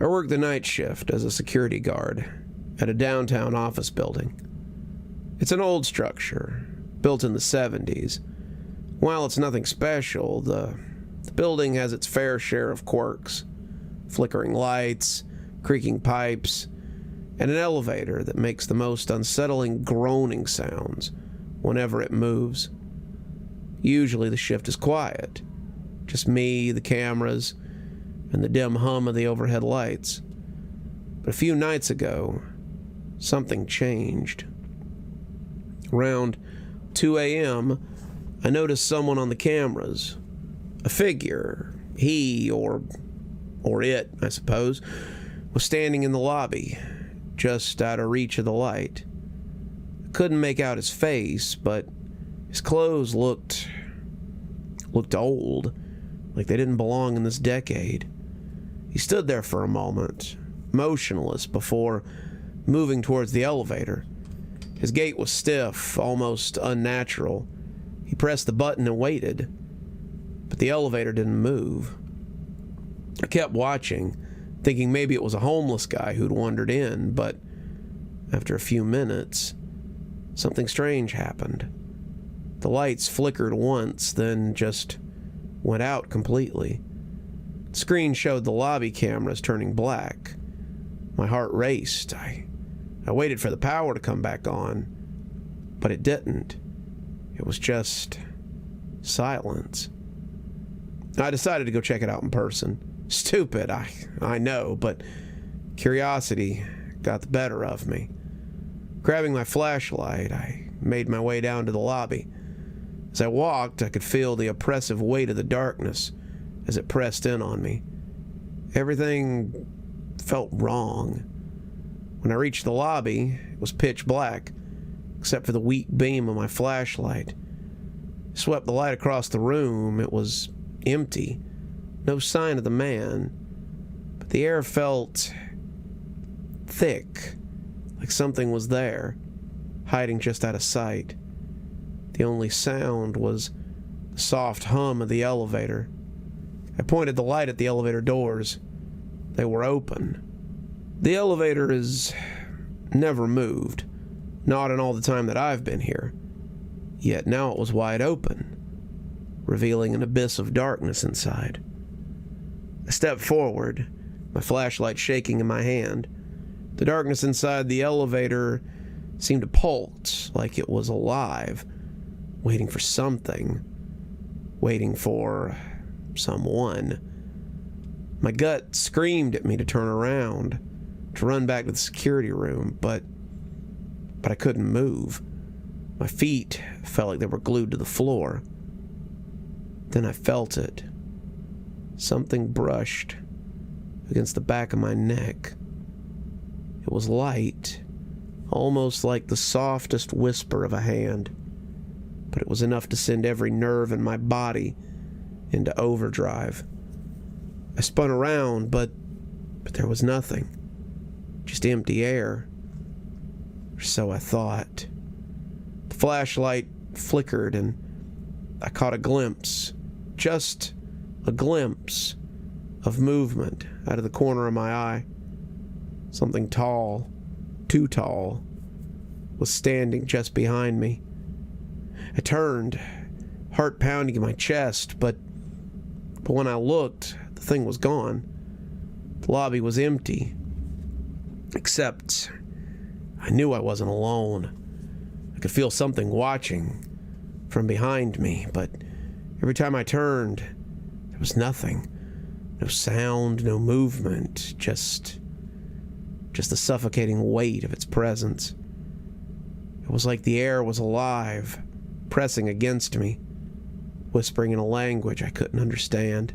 I worked the night shift as a security guard at a downtown office building. It's an old structure, built in the 70s. While it's nothing special, the building has its fair share of quirks. Flickering lights, creaking pipes, and an elevator that makes the most unsettling groaning sounds whenever it moves. Usually the shift is quiet. Just me, the cameras, and the dim hum of the overhead lights. But a few nights ago, something changed. Around 2 a.m., I noticed someone on the cameras. A figure, he or it, I suppose, was standing in the lobby, just out of reach of the light. I couldn't make out his face, but his clothes looked old, like they didn't belong in this decade. He stood there for a moment, motionless, before moving towards the elevator. His gait was stiff, almost unnatural. He pressed the button and waited, but the elevator didn't move. I kept watching, thinking maybe it was a homeless guy who'd wandered in, but after a few minutes, something strange happened. The lights flickered once, then just went out completely. The screen showed the lobby cameras turning black. My heart raced. I waited for the power to come back on, but it didn't. It was just silence. I decided to go check it out in person. Stupid, I know, but curiosity got the better of me. Grabbing my flashlight, I made my way down to the lobby. As I walked, I could feel the oppressive weight of the darkness as it pressed in on me. Everything felt wrong. When I reached the lobby, it was pitch black, except for the weak beam of my flashlight. I swept the light across the room. It was empty. No sign of the man. But the air felt thick, like something was there, hiding just out of sight. The only sound was the soft hum of the elevator. I pointed the light at the elevator doors. They were open. The elevator has never moved, not in all the time that I've been here. Yet now it was wide open, revealing an abyss of darkness inside. I stepped forward, my flashlight shaking in my hand. The darkness inside the elevator seemed to pulse, like it was alive, waiting for something, waiting for someone. My gut screamed at me to turn around, to run back to the security room, but I couldn't move. My feet felt like they were glued to the floor. Then I felt it. Something brushed against the back of my neck. It was light, almost like the softest whisper of a hand, but it was enough to send every nerve in my body into overdrive. I spun around, but there was nothing. Just empty air. Or so I thought. The flashlight flickered and I caught a glimpse, just a glimpse of movement out of the corner of my eye. Something tall, too tall, was standing just behind me. I turned, heart pounding in my chest, but when I looked, the thing was gone. The lobby was empty. Except, I knew I wasn't alone. I could feel something watching from behind me, but every time I turned, there was nothing. No sound, no movement, just the suffocating weight of its presence. It was like the air was alive, pressing against me, whispering in a language I couldn't understand.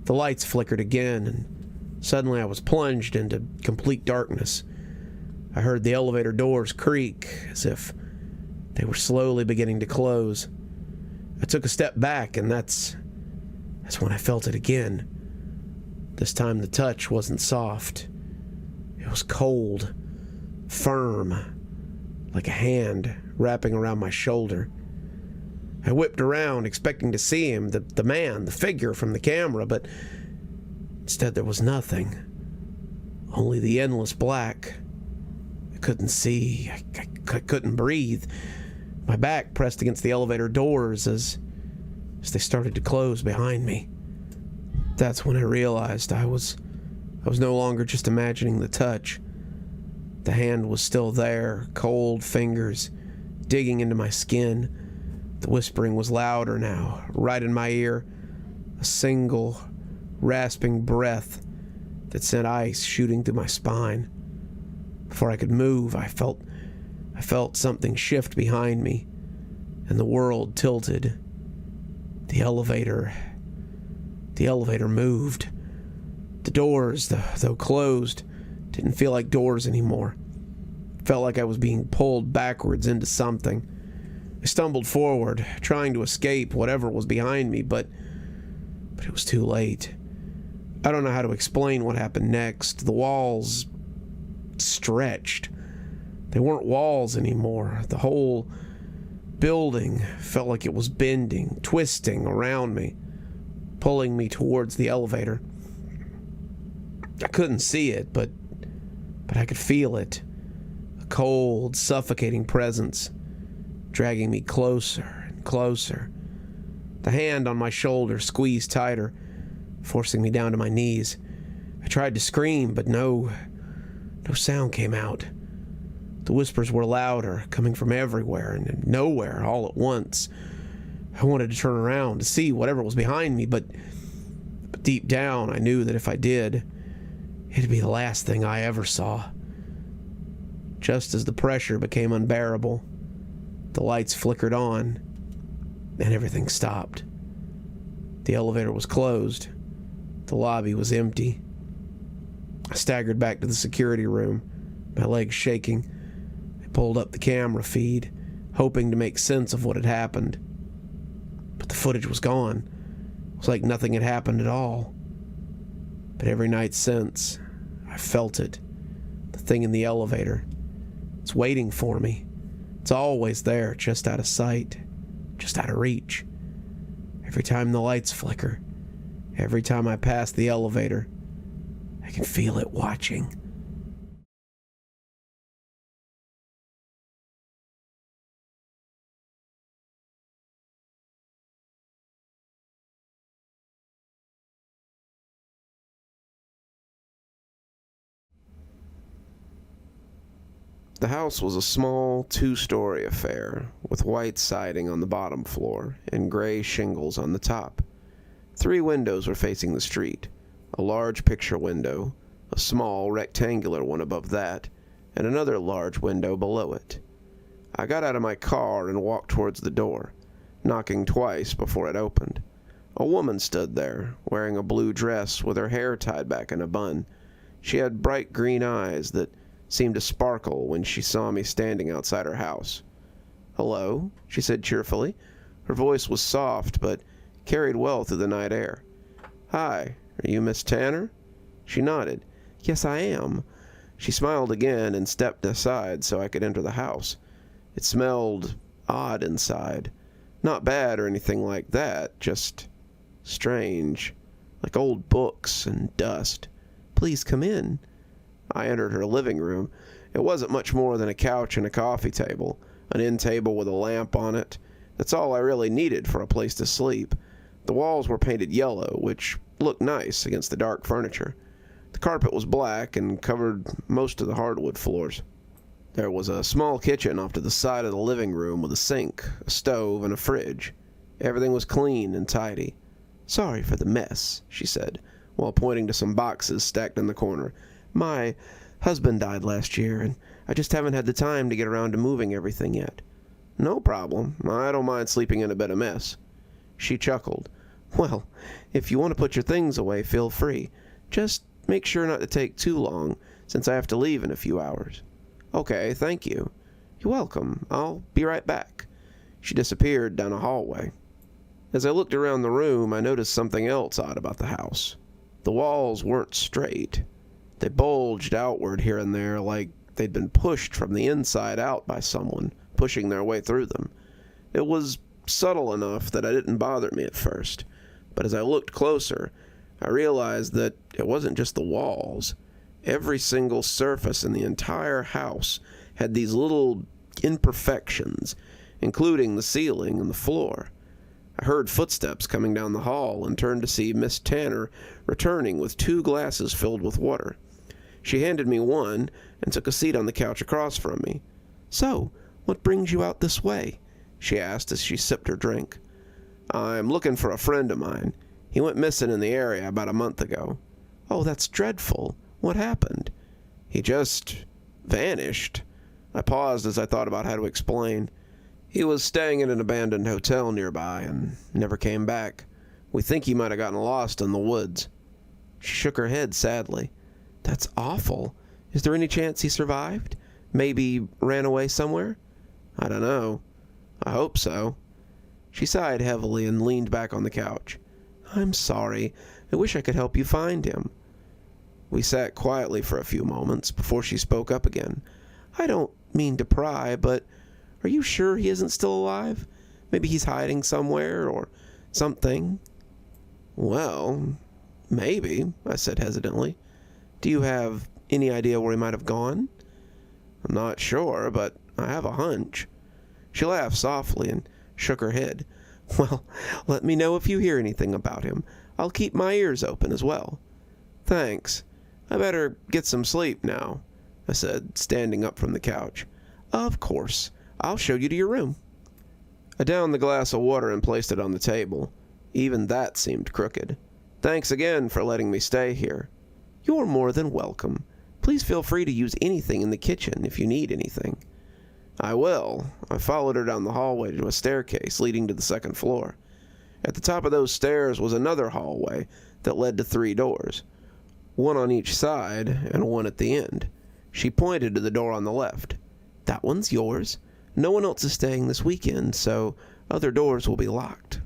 The lights flickered again, and suddenly I was plunged into complete darkness. I heard the elevator doors creak as if they were slowly beginning to close. I took a step back, and that's when I felt it again. This time the touch wasn't soft. It was cold, firm, like a hand wrapping around my shoulder. I whipped around, expecting to see him, the man, the figure from the camera, but Instead, there was nothing. Only the endless black. I couldn't see. I couldn't breathe. My back pressed against the elevator doors as they started to close behind me. That's when I realized I was no longer just imagining the touch. The hand was still there, cold fingers digging into my skin. The whispering was louder now, right in my ear. A single, rasping breath that sent ice shooting through my spine. Before I could move, I felt something shift behind me, and the world tilted. The elevator moved. The doors, though closed, didn't feel like doors anymore. It felt like I was being pulled backwards into something. I stumbled forward, trying to escape whatever was behind me, but it was too late. I don't know how to explain what happened next. The walls stretched. They weren't walls anymore. The whole building felt like it was bending, twisting around me, pulling me towards the elevator. I couldn't see it, but I could feel it. A cold, suffocating presence dragging me closer and closer. The hand on my shoulder squeezed tighter, forcing me down to my knees. I tried to scream, but no sound came out. The whispers were louder, coming from everywhere and nowhere all at once. I wanted to turn around to see whatever was behind me, but deep down I knew that if I did, it'd be the last thing I ever saw. Just as the pressure became unbearable, the lights flickered on, and everything stopped. The elevator was closed. The lobby was empty. I staggered back to the security room, my legs shaking. I pulled up the camera feed, hoping to make sense of what had happened. But the footage was gone. It was like nothing had happened at all. But every night since, I felt it. The thing in the elevator. It's waiting for me. It's always there, just out of sight, just out of reach. Every time the lights flicker, every time I pass the elevator, I can feel it watching. The house was a small, two-story affair, with white siding on the bottom floor and gray shingles on the top. 3 windows were facing the street, a large picture window, a small rectangular one above that, and another large window below it. I got out of my car and walked towards the door, knocking twice before it opened. A woman stood there, wearing a blue dress with her hair tied back in a bun. She had bright green eyes that seemed to sparkle when she saw me standing outside her house. "Hello," she said cheerfully. Her voice was soft, but carried well through the night air. "Hi, are you Miss Tanner?" She nodded. "Yes, I am." She smiled again and stepped aside so I could enter the house. It smelled odd inside. Not bad or anything like that, just strange, like old books and dust. "Please come in." I entered her living room. It wasn't much more than a couch and a coffee table, an end table with a lamp on it. That's all I really needed for a place to sleep. The walls were painted yellow, which looked nice against the dark furniture. The carpet was black and covered most of the hardwood floors. There was a small kitchen off to the side of the living room with a sink, a stove, and a fridge. Everything was clean and tidy. "Sorry for the mess," she said, while pointing to some boxes stacked in the corner. "My husband died last year, and I just haven't had the time to get around to moving everything yet." "No problem. I don't mind sleeping in a bit of mess." She chuckled. "Well, if you want to put your things away, feel free. Just make sure not to take too long, since I have to leave in a few hours." "Okay, thank you." "You're welcome. I'll be right back." She disappeared down a hallway. As I looked around the room, I noticed something else odd about the house. The walls weren't straight. They bulged outward here and there like they'd been pushed from the inside out by someone, pushing their way through them. It was subtle enough that it didn't bother me at first, but as I looked closer, I realized that it wasn't just the walls. Every single surface in the entire house had these little imperfections, including the ceiling and the floor. I heard footsteps coming down the hall and turned to see Miss Tanner returning with 2 glasses filled with water. She handed me one and took a seat on the couch across from me. "So, what brings you out this way?" she asked as she sipped her drink. "I'm looking for a friend of mine. He went missing in the area about a month ago." "Oh, that's dreadful. What happened?" "He just vanished." I paused as I thought about how to explain. "He was staying in an abandoned hotel nearby and never came back. We think he might have gotten lost in the woods." She shook her head sadly. "That's awful. Is there any chance he survived? Maybe ran away somewhere?" "I don't know. I hope so." She sighed heavily and leaned back on the couch. "I'm sorry. I wish I could help you find him." We sat quietly for a few moments before she spoke up again. "I don't mean to pry, but are you sure he isn't still alive? Maybe he's hiding somewhere or something." "Well, maybe," I said hesitantly. "Do you have any idea where he might have gone?" "I'm not sure, but I have a hunch." She laughed softly and shook her head. "Well, let me know if you hear anything about him. I'll keep my ears open as well." "Thanks. I better get some sleep now," I said, standing up from the couch. "Of course. I'll show you to your room." I downed the glass of water and placed it on the table. Even that seemed crooked. "Thanks again for letting me stay here." "You're more than welcome. Please feel free to use anything in the kitchen if you need anything." "I will." I followed her down the hallway to a staircase leading to the second floor. At the top of those stairs was another hallway that led to 3 doors, one on each side and one at the end. She pointed to the door on the left. "That one's yours. No one else is staying this weekend, so other doors will be locked."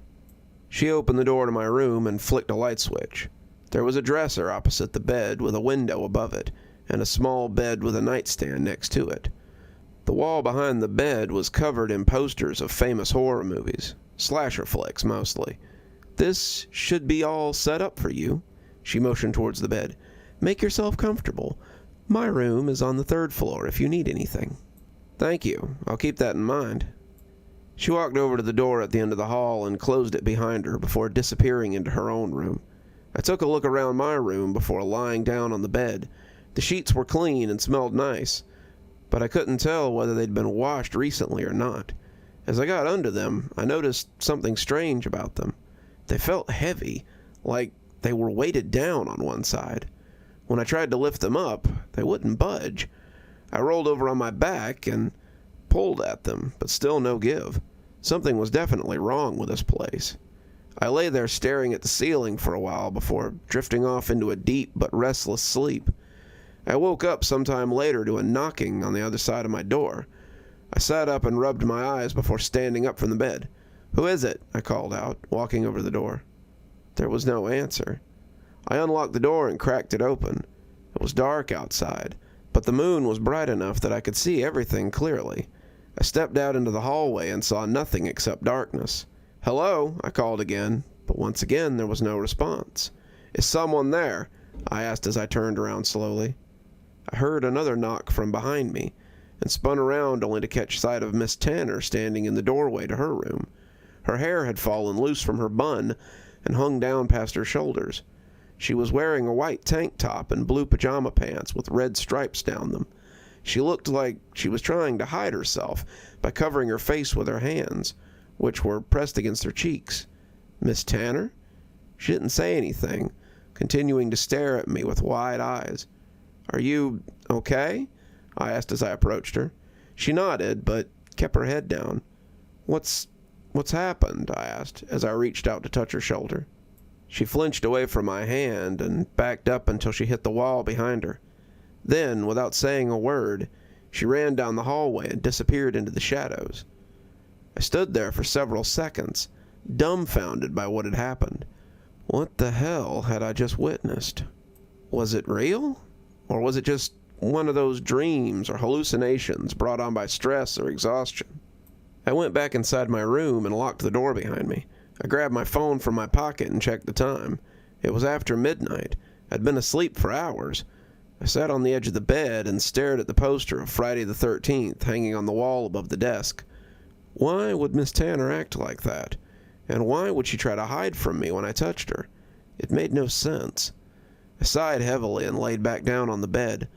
She opened the door to my room and flicked a light switch. There was a dresser opposite the bed with a window above it, and a small bed with a nightstand next to it. The wall behind the bed was covered in posters of famous horror movies, slasher flicks mostly. "This should be all set up for you." She motioned towards the bed. "Make yourself comfortable. My room is on the 3rd floor if you need anything." "Thank you. I'll keep that in mind." She walked over to the door at the end of the hall and closed it behind her before disappearing into her own room. I took a look around my room before lying down on the bed. The sheets were clean and smelled nice, but I couldn't tell whether they'd been washed recently or not. As I got under them, I noticed something strange about them. They felt heavy, like they were weighted down on one side. When I tried to lift them up, they wouldn't budge. I rolled over on my back and pulled at them, but still no give. Something was definitely wrong with this place. I lay there staring at the ceiling for a while before drifting off into a deep but restless sleep. I woke up sometime later to a knocking on the other side of my door. I sat up and rubbed my eyes before standing up from the bed. "Who is it?" I called out, walking over to the door. There was no answer. I unlocked the door and cracked it open. It was dark outside, but the moon was bright enough that I could see everything clearly. I stepped out into the hallway and saw nothing except darkness. "Hello?" I called again, but once again there was no response. "Is someone there?" I asked as I turned around slowly. I heard another knock from behind me, and spun around only to catch sight of Miss Tanner standing in the doorway to her room. Her hair had fallen loose from her bun and hung down past her shoulders. She was wearing a white tank top and blue pajama pants with red stripes down them. She looked like she was trying to hide herself by covering her face with her hands, which were pressed against her cheeks. "Miss Tanner?" She didn't say anything, continuing to stare at me with wide eyes. "Are you okay?" I asked as I approached her. She nodded, but kept her head down. What's happened?" I asked as I reached out to touch her shoulder. She flinched away from my hand and backed up until she hit the wall behind her. Then, without saying a word, she ran down the hallway and disappeared into the shadows. I stood there for several seconds, dumbfounded by what had happened. What the hell had I just witnessed? Was it real? Or was it just one of those dreams or hallucinations brought on by stress or exhaustion? I went back inside my room and locked the door behind me. I grabbed my phone from my pocket and checked the time. It was after midnight. I'd been asleep for hours. I sat on the edge of the bed and stared at the poster of Friday the 13th hanging on the wall above the desk. Why would Miss Tanner act like that? And why would she try to hide from me when I touched her? It made no sense. I sighed heavily and laid back down on the bed.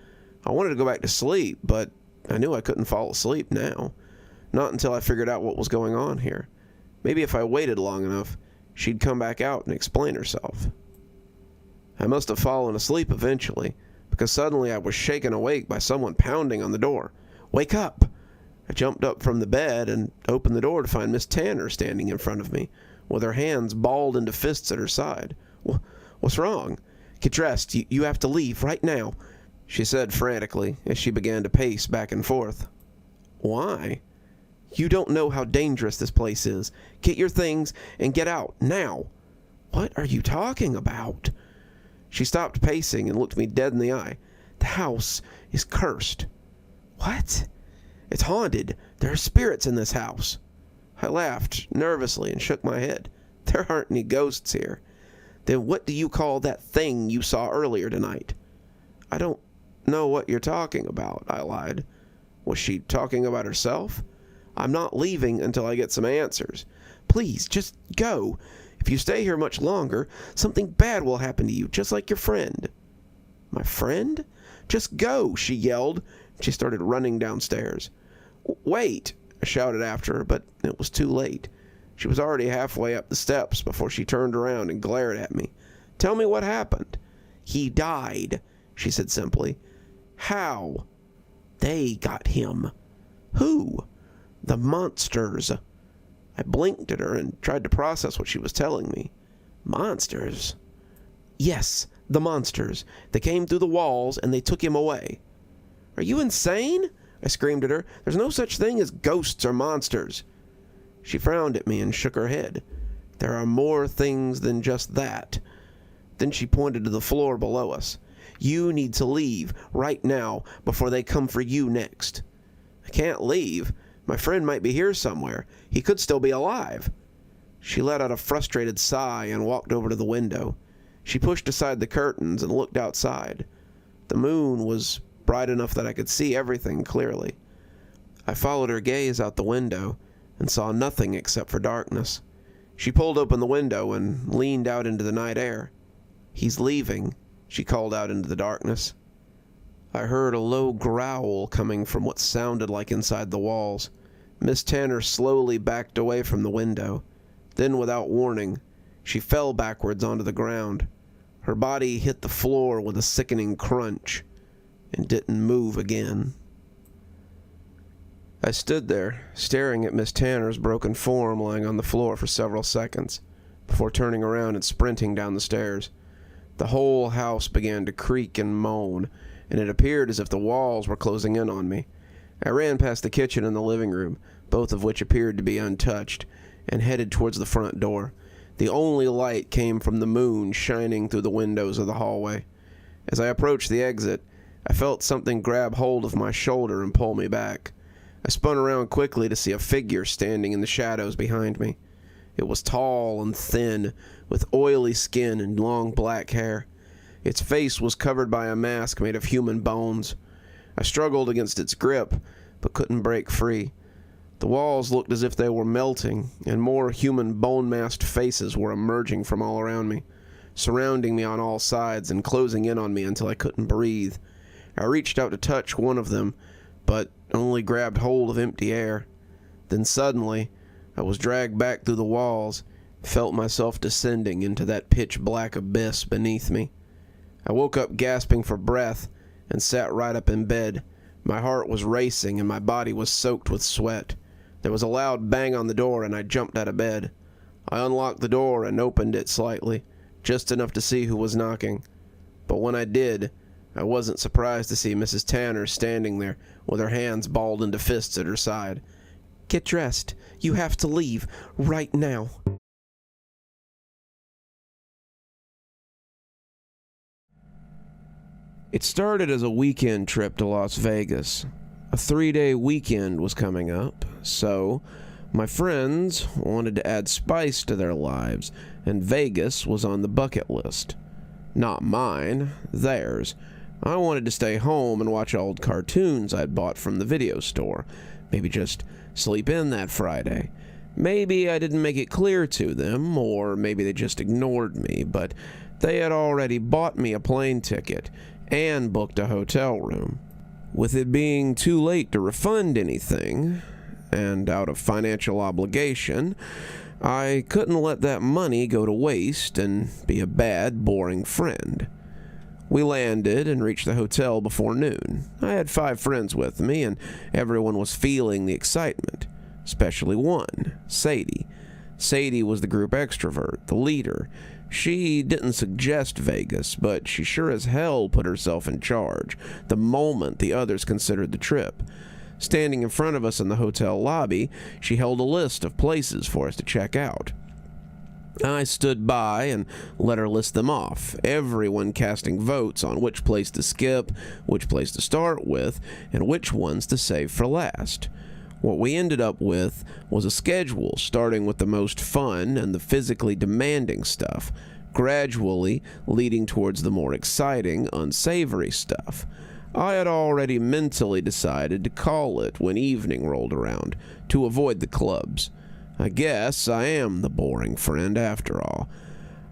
I wanted to go back to sleep, but I knew I couldn't fall asleep now. Not until I figured out what was going on here. Maybe if I waited long enough, she'd come back out and explain herself. I must have fallen asleep eventually, because suddenly I was shaken awake by someone pounding on the door. "Wake up!" I jumped up from the bed and opened the door to find Miss Tanner standing in front of me, with her hands balled into fists at her side. "What's wrong?" "Get dressed. You have to leave right now," she said frantically as she began to pace back and forth. "Why?" "You don't know how dangerous this place is. Get your things and get out, now." "What are you talking about?" She stopped pacing and looked me dead in the eye. "The house is cursed." "What?" "It's haunted. There are spirits in this house." I laughed nervously and shook my head. "There aren't any ghosts here." "Then what do you call that thing you saw earlier tonight?" "I don't know what you're talking about," I lied. Was she talking about herself? "I'm not leaving until I get some answers." "Please, just go. If you stay here much longer, something bad will happen to you, just like your friend." "My friend?" "Just go," she yelled. She started running downstairs. "Wait," I shouted after her, but it was too late. She was already halfway up the steps before she turned around and glared at me. "Tell me what happened." "He died," she said simply. "How?" "They got him." "Who?" "The monsters." I blinked at her and tried to process what she was telling me. "Monsters?" "Yes, the monsters. They came through the walls and they took him away." "Are you insane?" I screamed at her. "There's no such thing as ghosts or monsters." She frowned at me and shook her head. "There are more things than just that." Then she pointed to the floor below us. "You need to leave right now before they come for you next." "I can't leave. My friend might be here somewhere. He could still be alive." She let out a frustrated sigh and walked over to the window. She pushed aside the curtains and looked outside. The moon was bright enough that I could see everything clearly. I followed her gaze out the window and saw nothing except for darkness. She pulled open the window and leaned out into the night air. "He's leaving," she called out into the darkness. I heard a low growl coming from what sounded like inside the walls. Miss Tanner slowly backed away from the window. Then, without warning, she fell backwards onto the ground. Her body hit the floor with a sickening crunch and didn't move again. I stood there, staring at Miss Tanner's broken form lying on the floor for several seconds, before turning around and sprinting down the stairs. The whole house began to creak and moan, and it appeared as if the walls were closing in on me. I ran past the kitchen and the living room, both of which appeared to be untouched, and headed towards the front door. The only light came from the moon shining through the windows of the hallway. As I approached the exit, I felt something grab hold of my shoulder and pull me back. I spun around quickly to see a figure standing in the shadows behind me. It was tall and thin, with oily skin and long black hair. Its face was covered by a mask made of human bones. I struggled against its grip, but couldn't break free. The walls looked as if they were melting, and more human bone-masked faces were emerging from all around me, surrounding me on all sides and closing in on me until I couldn't breathe. I reached out to touch one of them, but only grabbed hold of empty air. Then suddenly, I was dragged back through the walls, felt myself descending into that pitch-black abyss beneath me. I woke up gasping for breath and sat right up in bed. My heart was racing and my body was soaked with sweat. There was a loud bang on the door and I jumped out of bed. I unlocked the door and opened it slightly, just enough to see who was knocking. But when I did, I wasn't surprised to see Mrs. Tanner standing there with her hands balled into fists at her side. "Get dressed. You have to leave right now." It started as a weekend trip to Las Vegas. A 3-day weekend was coming up, so My friends wanted to add spice to their lives, and Vegas was on the bucket list. Not mine, theirs. I wanted to stay home and watch old cartoons I'd bought from the video store. Maybe just sleep in that Friday. Maybe I didn't make it clear to them, or maybe they just ignored me, but they had already bought me a plane ticket and booked a hotel room. With it being too late to refund anything, and out of financial obligation, I couldn't let that money go to waste and be a bad, boring friend. We landed and reached the hotel before noon. I had 5 friends with me, and everyone was feeling the excitement, especially one, Sadie. Sadie was the group extrovert, the leader. She didn't suggest Vegas, but she sure as hell put herself in charge the moment the others considered the trip. Standing in front of us in the hotel lobby, she held a list of places for us to check out. I stood by and let her list them off, everyone casting votes on which place to skip, which place to start with, and which ones to save for last. What we ended up with was a schedule starting with the most fun and the physically demanding stuff, gradually leading towards the more exciting, unsavory stuff. I had already mentally decided to call it when evening rolled around, to avoid the clubs. I guess I am the boring friend after all.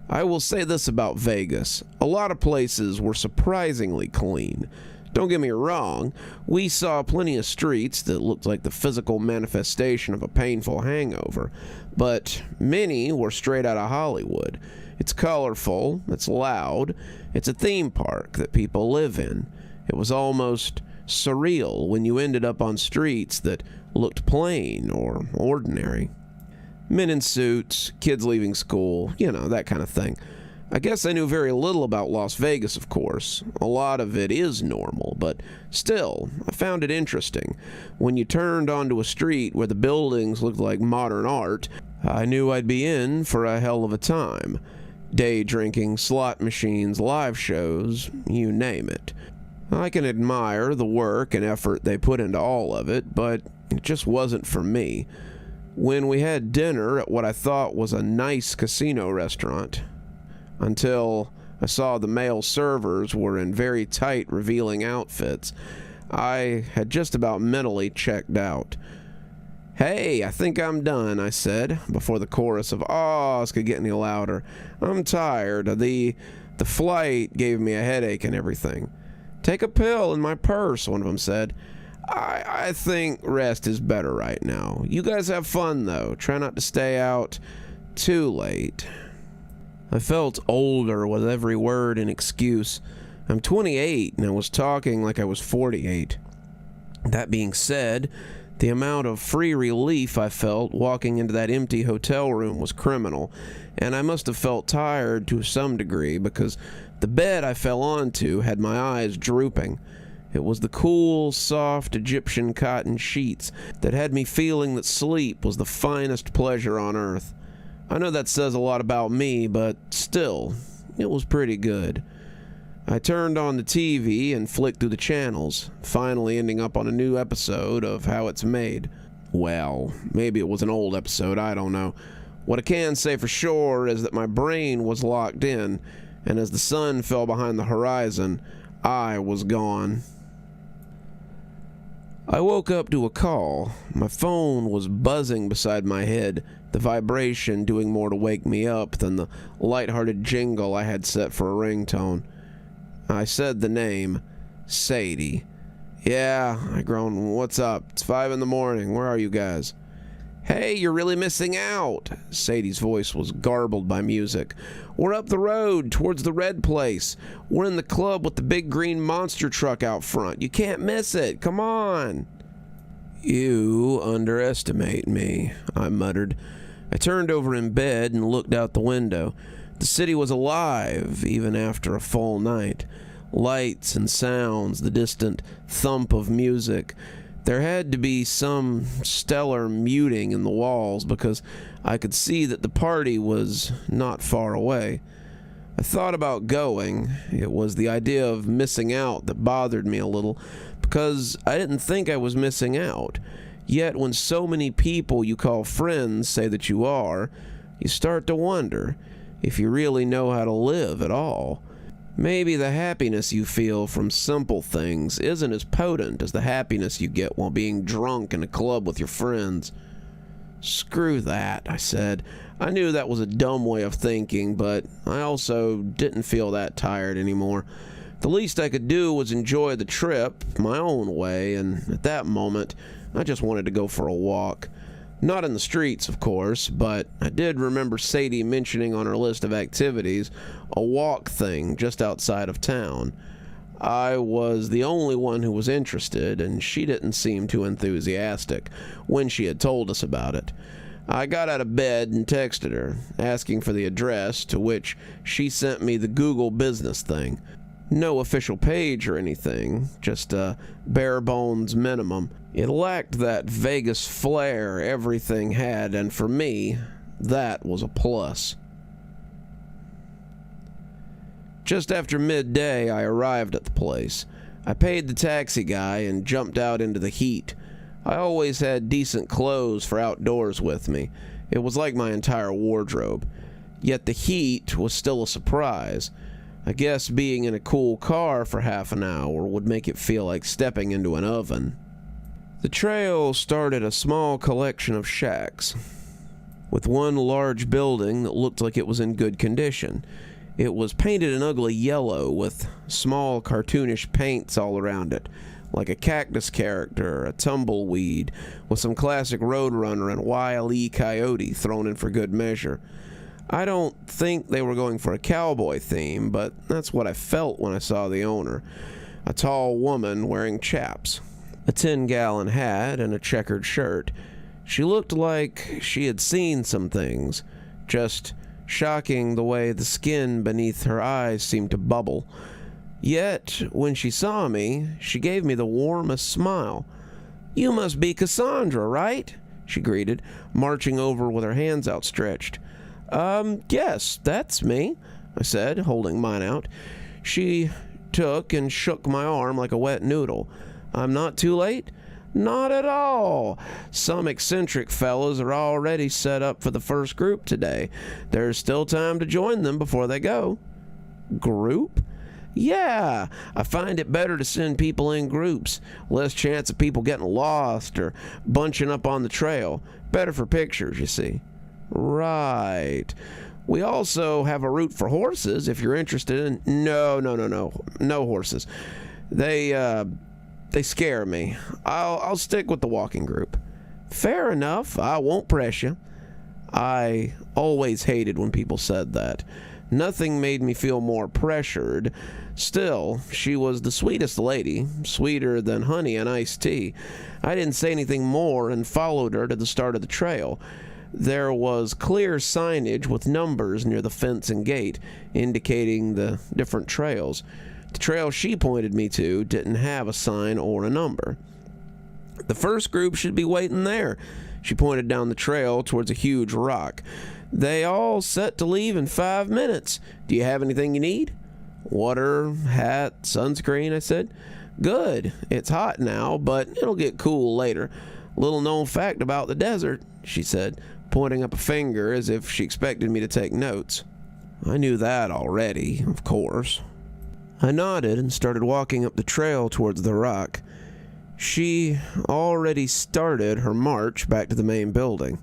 I will say this about Vegas. A lot of places were surprisingly clean. Don't get me wrong, we saw plenty of streets that looked like the physical manifestation of a painful hangover, but many were straight out of Hollywood. It's colorful, it's loud, it's a theme park that people live in. It was almost surreal when you ended up on streets that looked plain or ordinary. Men in suits, kids leaving school, that kind of thing. I guess I knew very little about Las Vegas, of course. A lot of it is normal, but still, I found it interesting. When you turned onto a street where the buildings looked like modern art, I knew I'd be in for a hell of a time. Day drinking, slot machines, live shows, you name it. I can admire the work and effort they put into all of it, but it just wasn't for me. When we had dinner at what I thought was a nice casino restaurant, until I saw the male servers were in very tight, revealing outfits, I had just about mentally checked out. "Hey, I think I'm done," I said, before the chorus of ahs could get any louder. "I'm tired. The flight gave me a headache and everything." "Take a pill in my purse," one of them said. I think rest is better right now. You guys have fun, though. Try not to stay out too late." I felt older with every word and excuse. I'm 28, and I was talking like I was 48. That being said, the amount of free relief I felt walking into that empty hotel room was criminal, and I must have felt tired to some degree because the bed I fell onto had my eyes drooping. It was the cool, soft Egyptian cotton sheets that had me feeling that sleep was the finest pleasure on earth. I know that says a lot about me, but still, it was pretty good. I turned on the TV and flicked through the channels, finally ending up on a new episode of How It's Made. Well, maybe it was an old episode, I don't know. What I can say for sure is that my brain was locked in, and as the sun fell behind the horizon, I was gone. I woke up to a call. My phone was buzzing beside my head, the vibration doing more to wake me up than the lighthearted jingle I had set for a ringtone. I said the name, Sadie. "Yeah," I groaned. "What's up? It's 5 in the morning. Where are you guys?" "Hey, you're really missing out." Sadie's voice was garbled by music. "We're up the road, towards the red place. We're in the club with the big green monster truck out front. You can't miss it. Come on." "You underestimate me," I muttered. I turned over in bed and looked out the window. The city was alive, even after a full night. Lights and sounds, the distant thump of music. There had to be some stellar muting in the walls because I could see that the party was not far away. I thought about going. It was the idea of missing out that bothered me a little because I didn't think I was missing out. Yet when so many people you call friends say that you are, you start to wonder if you really know how to live at all. Maybe the happiness you feel from simple things isn't as potent as the happiness you get while being drunk in a club with your friends. Screw that, I said. I knew that was a dumb way of thinking, but I also didn't feel that tired anymore. The least I could do was enjoy the trip my own way, and at that moment, I just wanted to go for a walk. Not in the streets, of course, but I did remember Sadie mentioning on her list of activities a walk thing just outside of town. I was the only one who was interested, and she didn't seem too enthusiastic when she had told us about it. I got out of bed and texted her, asking for the address, to which she sent me the Google business thing. No official page or anything, just a bare bones minimum. It lacked that Vegas flair everything had, and for me, that was a plus. Just after midday, I arrived at the place. I paid the taxi guy and jumped out into the heat. I always had decent clothes for outdoors with me. It was like my entire wardrobe. Yet the heat was still a surprise. I guess being in a cool car for half an hour would make it feel like stepping into an oven. The trail started a small collection of shacks, with one large building that looked like it was in good condition. It was painted an ugly yellow with small cartoonish paints all around it, like a cactus character, a tumbleweed, with some classic Roadrunner and Wile E. Coyote thrown in for good measure. I don't think they were going for a cowboy theme, but that's what I felt when I saw the owner. A tall woman wearing chaps, a 10-gallon hat, and a checkered shirt. She looked like she had seen some things, just shocking the way the skin beneath her eyes seemed to bubble. Yet, when she saw me, she gave me the warmest smile. "You must be Cassandra, right?" she greeted, marching over with her hands outstretched. Yes, that's me," I said, holding mine out. She took and shook my arm like a wet noodle. "I'm not too late?" "Not at all. Some eccentric fellas are already set up for the first group today. There's still time to join them before they go." "Group?" "Yeah, I find it better to send people in groups. Less chance of people getting lost or bunching up on the trail. Better for pictures, you see." "Right. We also have a route for horses if you're interested in..." No horses. They scare me. I'll stick with the walking group." "Fair enough. I won't press you." I always hated when people said that. Nothing made me feel more pressured. Still, she was the sweetest lady, sweeter than honey and iced tea. I didn't say anything more and followed her to the start of the trail. There was clear signage with numbers near the fence and gate, indicating the different trails. The trail she pointed me to didn't have a sign or a number. "The first group should be waiting there." She pointed down the trail towards a huge rock. "They all set to leave in 5 minutes. Do you have anything you need?" "Water, hat, sunscreen," I said. "Good. It's hot now, but it'll get cool later. Little known fact about the desert," she said, pointing up a finger as if she expected me to take notes. I knew that already, of course. I nodded and started walking up the trail towards the rock. She already started her march back to the main building.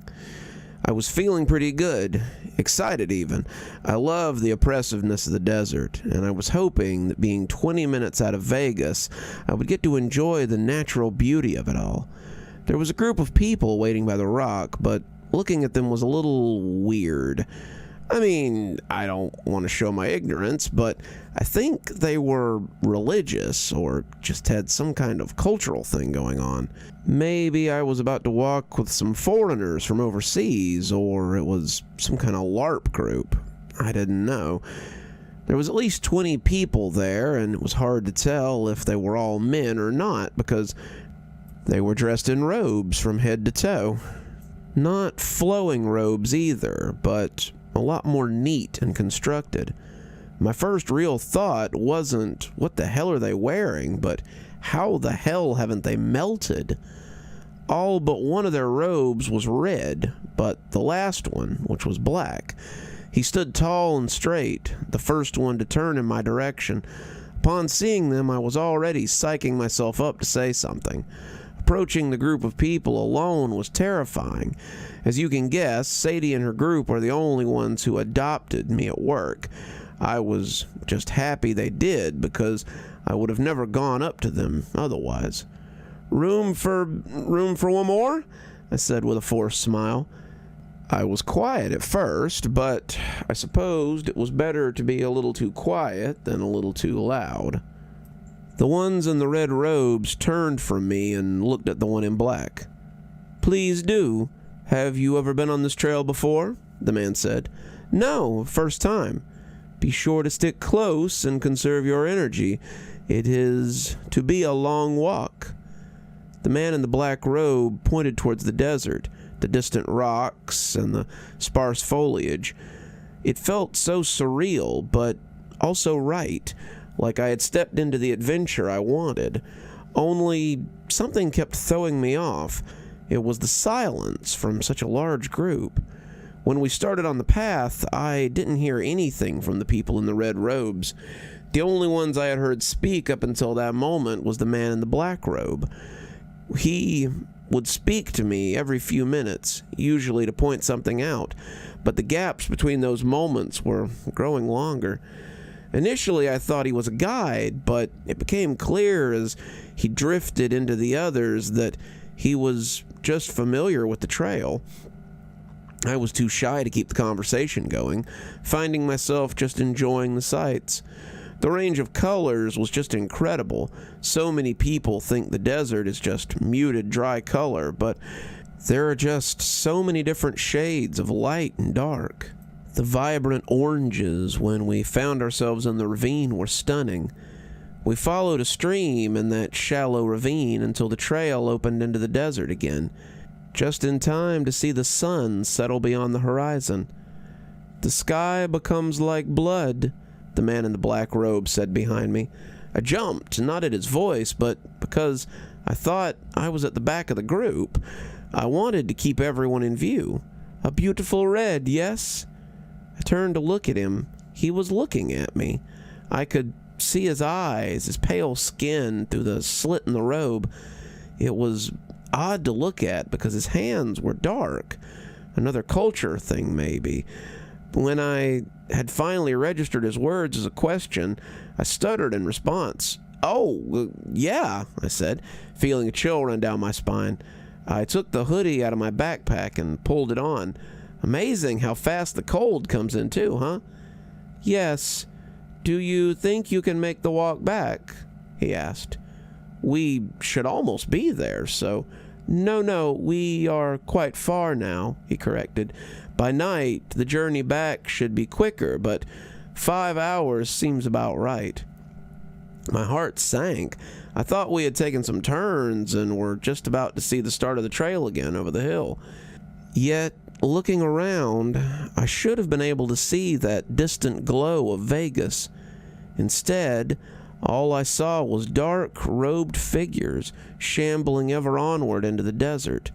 I was feeling pretty good, excited even. I love the oppressiveness of the desert, and I was hoping that being 20 minutes out of Vegas, I would get to enjoy the natural beauty of it all. There was a group of people waiting by the rock, but looking at them was a little weird. I mean, I don't want to show my ignorance, but I think they were religious or just had some kind of cultural thing going on. Maybe I was about to walk with some foreigners from overseas, or it was some kind of LARP group. I didn't know. There was at least 20 people there, and it was hard to tell if they were all men or not because they were dressed in robes from head to toe. Not flowing robes either, but a lot more neat and constructed. My first real thought wasn't, what the hell are they wearing, but how the hell haven't they melted? All but one of their robes was red, but the last one, which was black. He stood tall and straight, the first one to turn in my direction. Upon seeing them, I was already psyching myself up to say something. Approaching the group of people alone was terrifying. As you can guess, Sadie and her group are the only ones who adopted me at work. I was just happy they did, because I would have never gone up to them otherwise. Room for one more?" I said with a forced smile. I was quiet at first, but I supposed it was better to be a little too quiet than a little too loud. The ones in the red robes turned from me and looked at the one in black. "Please do. Have you ever been on this trail before?" the man said. "No, first time. Be sure to stick close and conserve your energy. It is to be a long walk." The man in the black robe pointed towards the desert, the distant rocks, and the sparse foliage. It felt so surreal, but also right, like I had stepped into the adventure I wanted. Only something kept throwing me off. It was the silence from such a large group. When we started on the path, I didn't hear anything from the people in the red robes. The only ones I had heard speak up until that moment was the man in the black robe. He would speak to me every few minutes, usually to point something out, but the gaps between those moments were growing longer. Initially, I thought he was a guide, but it became clear as he drifted into the others that he was just familiar with the trail. I was too shy to keep the conversation going, finding myself just enjoying the sights. The range of colors was just incredible. So many people think the desert is just muted, dry color, but there are just so many different shades of light and dark. The vibrant oranges when we found ourselves in the ravine were stunning. We followed a stream in that shallow ravine until the trail opened into the desert again, just in time to see the sun settle beyond the horizon. "The sky becomes like blood," the man in the black robe said behind me. I jumped, not at his voice, but because I thought I was at the back of the group. I wanted to keep everyone in view. "A beautiful red, yes?" I turned to look at him. He was looking at me. I could see his eyes, his pale skin through the slit in the robe. It was odd to look at because his hands were dark. Another culture thing, maybe. When I had finally registered his words as a question, I stuttered in response. "Oh, yeah," I said, feeling a chill run down my spine. I took the hoodie out of my backpack and pulled it on. "Amazing how fast the cold comes in too, huh?" "Yes. Do you think you can make the walk back?" he asked. "We should almost be there, so..." No, we are quite far now," he corrected. "By night, the journey back should be quicker, but 5 hours seems about right." My heart sank. I thought we had taken some turns and were just about to see the start of the trail again over the hill. Yet, looking around, I should have been able to see that distant glow of Vegas. Instead, all I saw was dark, robed figures shambling ever onward into the desert.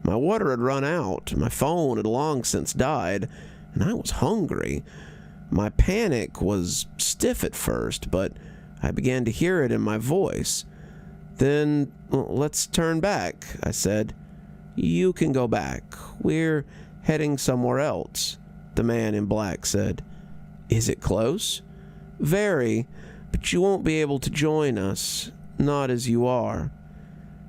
My water had run out, my phone had long since died, and I was hungry. My panic was stiff at first, but I began to hear it in my voice. "Then let's turn back," I said. "You can go back. We're heading somewhere else," the man in black said. "Is it close?" "Very, but you won't be able to join us, not as you are."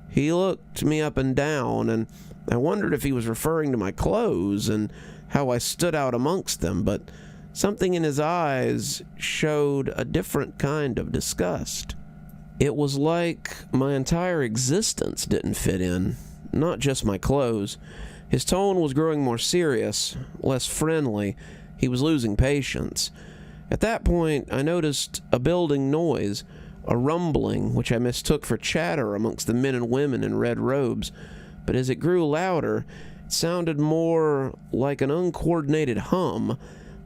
He looked me up and down, and I wondered if he was referring to my clothes and how I stood out amongst them, but something in his eyes showed a different kind of disgust. It was like my entire existence didn't fit in, not just my clothes. His tone was growing more serious, less friendly. He was losing patience. At that point, I noticed a building noise, a rumbling which I mistook for chatter amongst the men and women in red robes. But as it grew louder, it sounded more like an uncoordinated hum,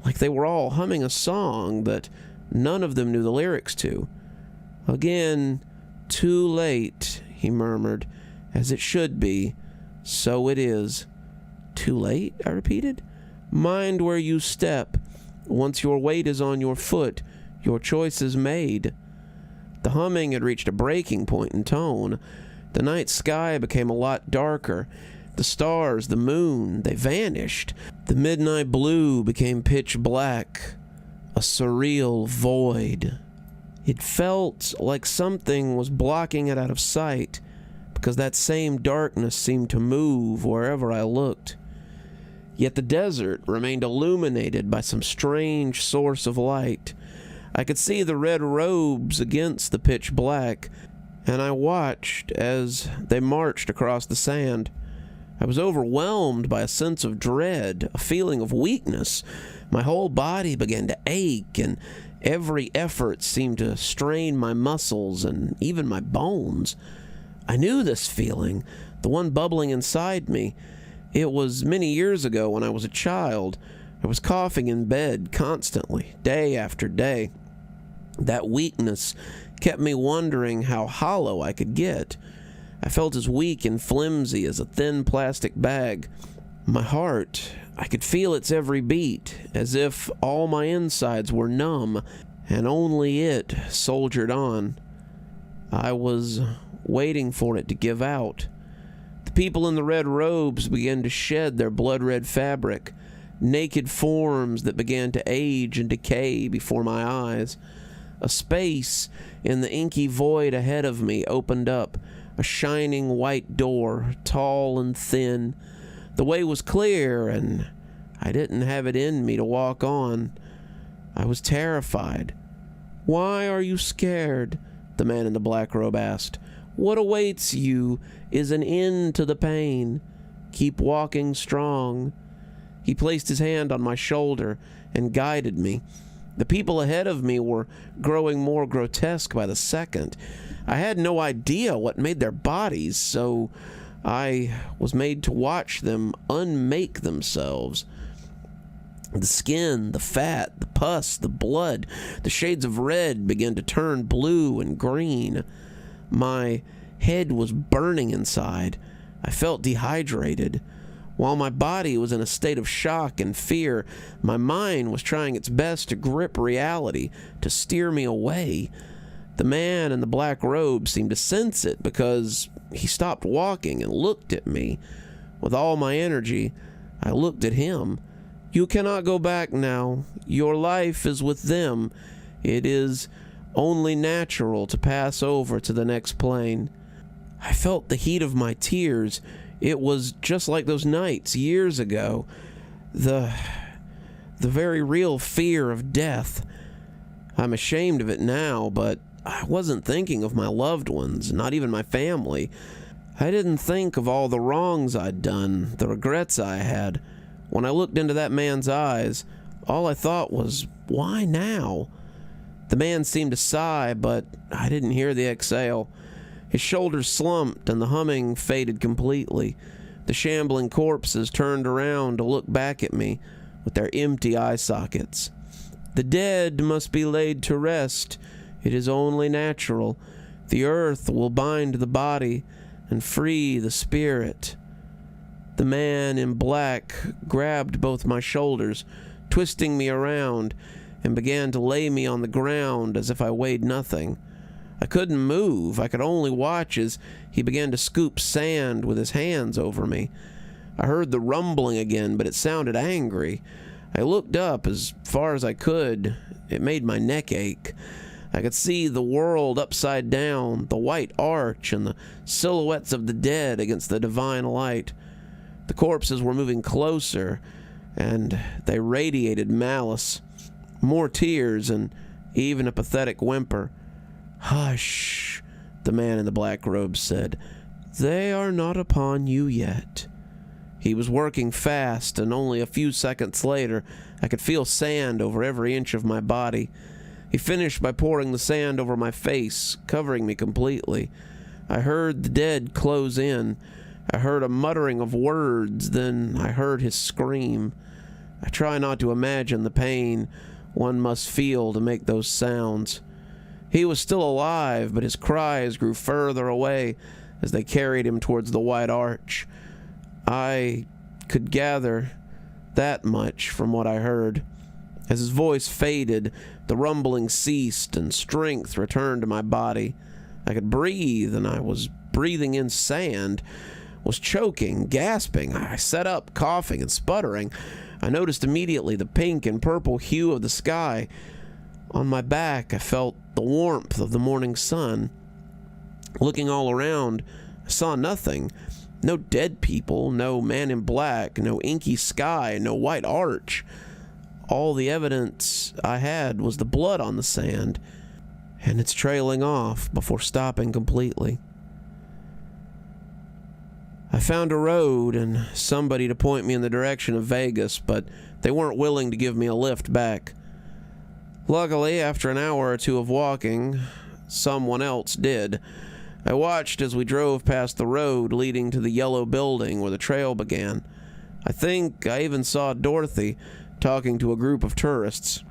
like they were all humming a song that none of them knew the lyrics to. "Again, too late," he murmured, "as it should be. So it is. Too late, I repeated. Mind where you step. Once your weight is on your foot, your choice is made. The humming had reached a breaking point in tone. The night sky became a lot darker. The stars, the moon, they vanished. The midnight blue became pitch black, a surreal void. It felt like something was blocking it out of sight, because that same darkness seemed to move wherever I looked. Yet the desert remained illuminated by some strange source of light. I could see the red robes against the pitch black, and I watched as they marched across the sand. I was overwhelmed by a sense of dread, a feeling of weakness. My whole body began to ache, and every effort seemed to strain my muscles and even my bones. I knew this feeling, the one bubbling inside me. It was many years ago when I was a child. I was coughing in bed constantly, day after day. That weakness kept me wondering how hollow I could get. I felt as weak and flimsy as a thin plastic bag. My heart, I could feel its every beat, as if all my insides were numb, and only it soldiered on. I was waiting for it to give out. The people in the red robes began to shed their blood-red fabric, naked forms that began to age and decay before my eyes. A space in the inky void ahead of me opened up, a shining white door, tall and thin. The way was clear, and I didn't have it in me to walk on. I was terrified. "Why are you scared?" the man in the black robe asked. "What awaits you is an end to the pain. Keep walking strong." He placed his hand on my shoulder and guided me. The people ahead of me were growing more grotesque by the second. I had no idea what made their bodies, so I was made to watch them unmake themselves. The skin, the fat, the pus, the blood, the shades of red began to turn blue and green. My head was burning inside. I felt dehydrated. While my body was in a state of shock and fear, my mind was trying its best to grip reality, to steer me away. The man in the black robe seemed to sense it, because he stopped walking and looked at me. With all my energy, I looked at him. "You cannot go back now. Your life is with them. It is only natural to pass over to the next plane." I felt the heat of my tears. It was just like those nights years ago. The very real fear of death. I'm ashamed of it now, but I wasn't thinking of my loved ones, not even my family. I didn't think of all the wrongs I'd done, the regrets I had. When I looked into that man's eyes, all I thought was, why now? The man seemed to sigh, but I didn't hear the exhale. His shoulders slumped and the humming faded completely. The shambling corpses turned around to look back at me with their empty eye sockets. "The dead must be laid to rest. It is only natural. The earth will bind the body and free the spirit." The man in black grabbed both my shoulders, twisting me around, and began to lay me on the ground as if I weighed nothing. I couldn't move. I could only watch as he began to scoop sand with his hands over me. I heard the rumbling again, but it sounded angry. I looked up as far as I could. It made my neck ache. I could see the world upside down, the white arch, and the silhouettes of the dead against the divine light. The corpses were moving closer, and they radiated malice. More tears, and even a pathetic whimper. "Hush," the man in the black robe said. "They are not upon you yet." He was working fast, and only a few seconds later, I could feel sand over every inch of my body. He finished by pouring the sand over my face, covering me completely. I heard the dead close in. I heard a muttering of words, then I heard his scream. I try not to imagine the pain one must feel to make those sounds. He was still alive, but his cries grew further away as they carried him towards the white arch. I could gather that much from what I heard. As his voice faded, the rumbling ceased and strength returned to my body. I could breathe, and I was breathing in sand, was choking, gasping. I sat up, coughing and sputtering. I noticed immediately the pink and purple hue of the sky. On my back, I felt the warmth of the morning sun. Looking all around, I saw nothing. No dead people, no man in black, no inky sky, no white arch. All the evidence I had was the blood on the sand, and it's trailing off before stopping completely. I found a road and somebody to point me in the direction of Vegas, but they weren't willing to give me a lift back. Luckily, after an hour or two of walking, someone else did. I watched as we drove past the road leading to the yellow building where the trail began. I think I even saw Dorothy talking to a group of tourists.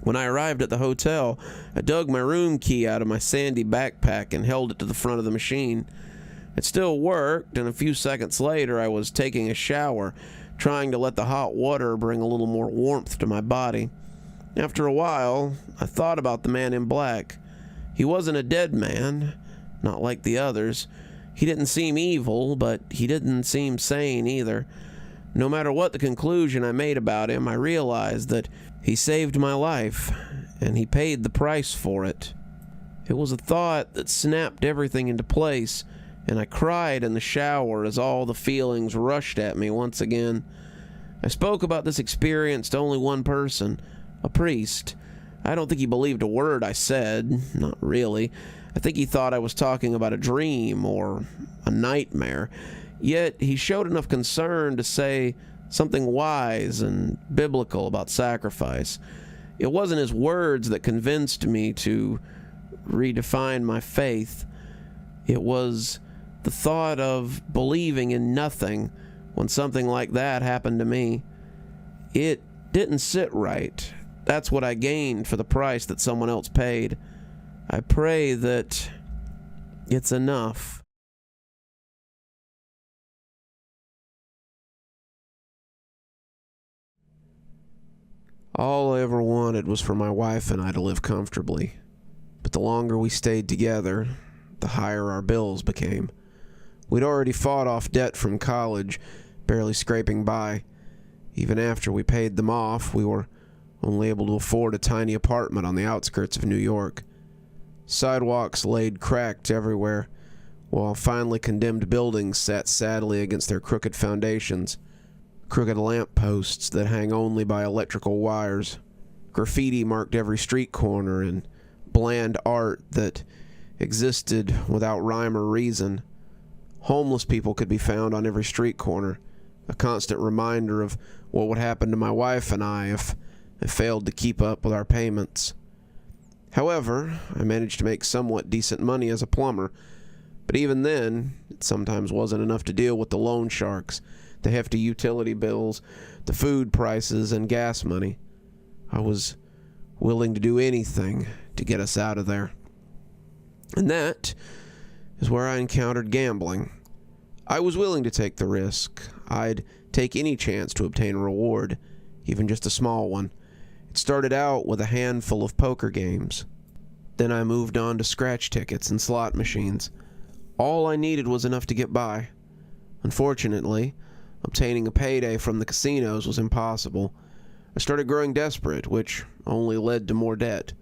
When I arrived at the hotel, I dug my room key out of my sandy backpack and held it to the front of the machine. It still worked, and a few seconds later I was taking a shower, trying to let the hot water bring a little more warmth to my body. After a while, I thought about the man in black. He wasn't a dead man, not like the others. He didn't seem evil, but he didn't seem sane either. No matter what the conclusion I made about him, I realized that he saved my life, and he paid the price for it. It was a thought that snapped everything into place, and I cried in the shower as all the feelings rushed at me once again. I spoke about this experience to only one person, a priest. I don't think he believed a word I said, not really. I think he thought I was talking about a dream or a nightmare. Yet he showed enough concern to say something wise and biblical about sacrifice. It wasn't his words that convinced me to redefine my faith. It was the thought of believing in nothing when something like that happened to me. It didn't sit right. That's what I gained for the price that someone else paid. I pray that it's enough. All I ever wanted was for my wife and I to live comfortably. But the longer we stayed together, the higher our bills became. We'd already fought off debt from college, barely scraping by. Even after we paid them off, we were only able to afford a tiny apartment on the outskirts of New York. Sidewalks laid cracked everywhere, while finely condemned buildings sat sadly against their crooked foundations. Crooked lamp posts that hang only by electrical wires. Graffiti marked every street corner, and bland art that existed without rhyme or reason. Homeless people could be found on every street corner, a constant reminder of what would happen to my wife and I if I failed to keep up with our payments. However, I managed to make somewhat decent money as a plumber, but even then, it sometimes wasn't enough to deal with the loan sharks, the hefty utility bills, the food prices, and gas money. I was willing to do anything to get us out of there. And that is where I encountered gambling. I was willing to take the risk. I'd take any chance to obtain a reward, even just a small one. It started out with a handful of poker games. Then I moved on to scratch tickets and slot machines. All I needed was enough to get by. Unfortunately, obtaining a payday from the casinos was impossible. I started growing desperate, which only led to more debt.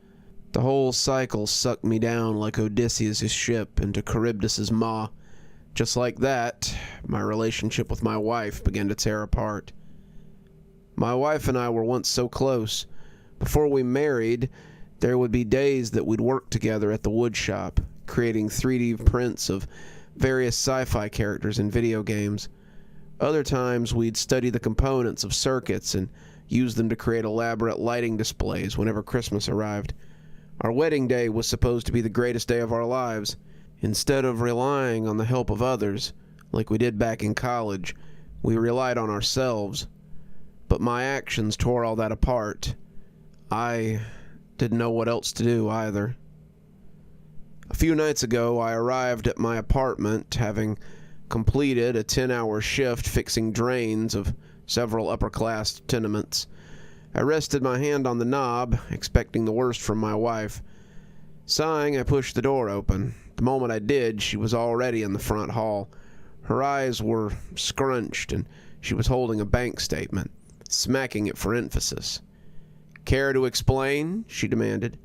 The whole cycle sucked me down like Odysseus' ship into Charybdis' maw. Just like that, my relationship with my wife began to tear apart. My wife and I were once so close. Before we married, there would be days that we'd work together at the wood shop, creating 3D prints of various sci-fi characters in video games. Other times, we'd study the components of circuits and use them to create elaborate lighting displays whenever Christmas arrived. Our wedding day was supposed to be the greatest day of our lives. Instead of relying on the help of others, like we did back in college, we relied on ourselves. But my actions tore all that apart. I didn't know what else to do either. A few nights ago, I arrived at my apartment, having completed a 10-hour shift fixing drains of several upper-class tenements. I rested my hand on the knob, expecting the worst from my wife. Sighing, I pushed the door open. The moment I did, she was already in the front hall. Her eyes were scrunched, and she was holding a bank statement, smacking it for emphasis. "Care to explain?" she demanded.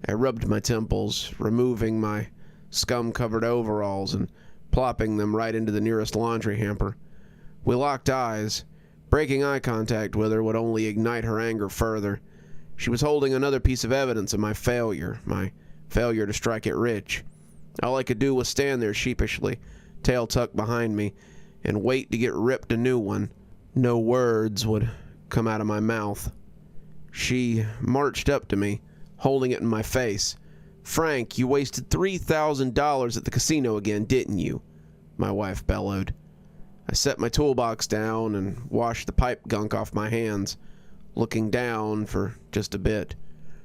I rubbed my temples, removing my scum-covered overalls and plopping them right into the nearest laundry hamper. We locked eyes. Breaking eye contact with her would only ignite her anger further. She was holding another piece of evidence of my failure to strike it rich. All I could do was stand there sheepishly, tail tucked behind me, and wait to get ripped a new one. No words would come out of my mouth. She marched up to me, holding it in my face. "Frank, you wasted $3,000 at the casino again, didn't you?" my wife bellowed. I set my toolbox down and washed the pipe gunk off my hands, looking down for just a bit.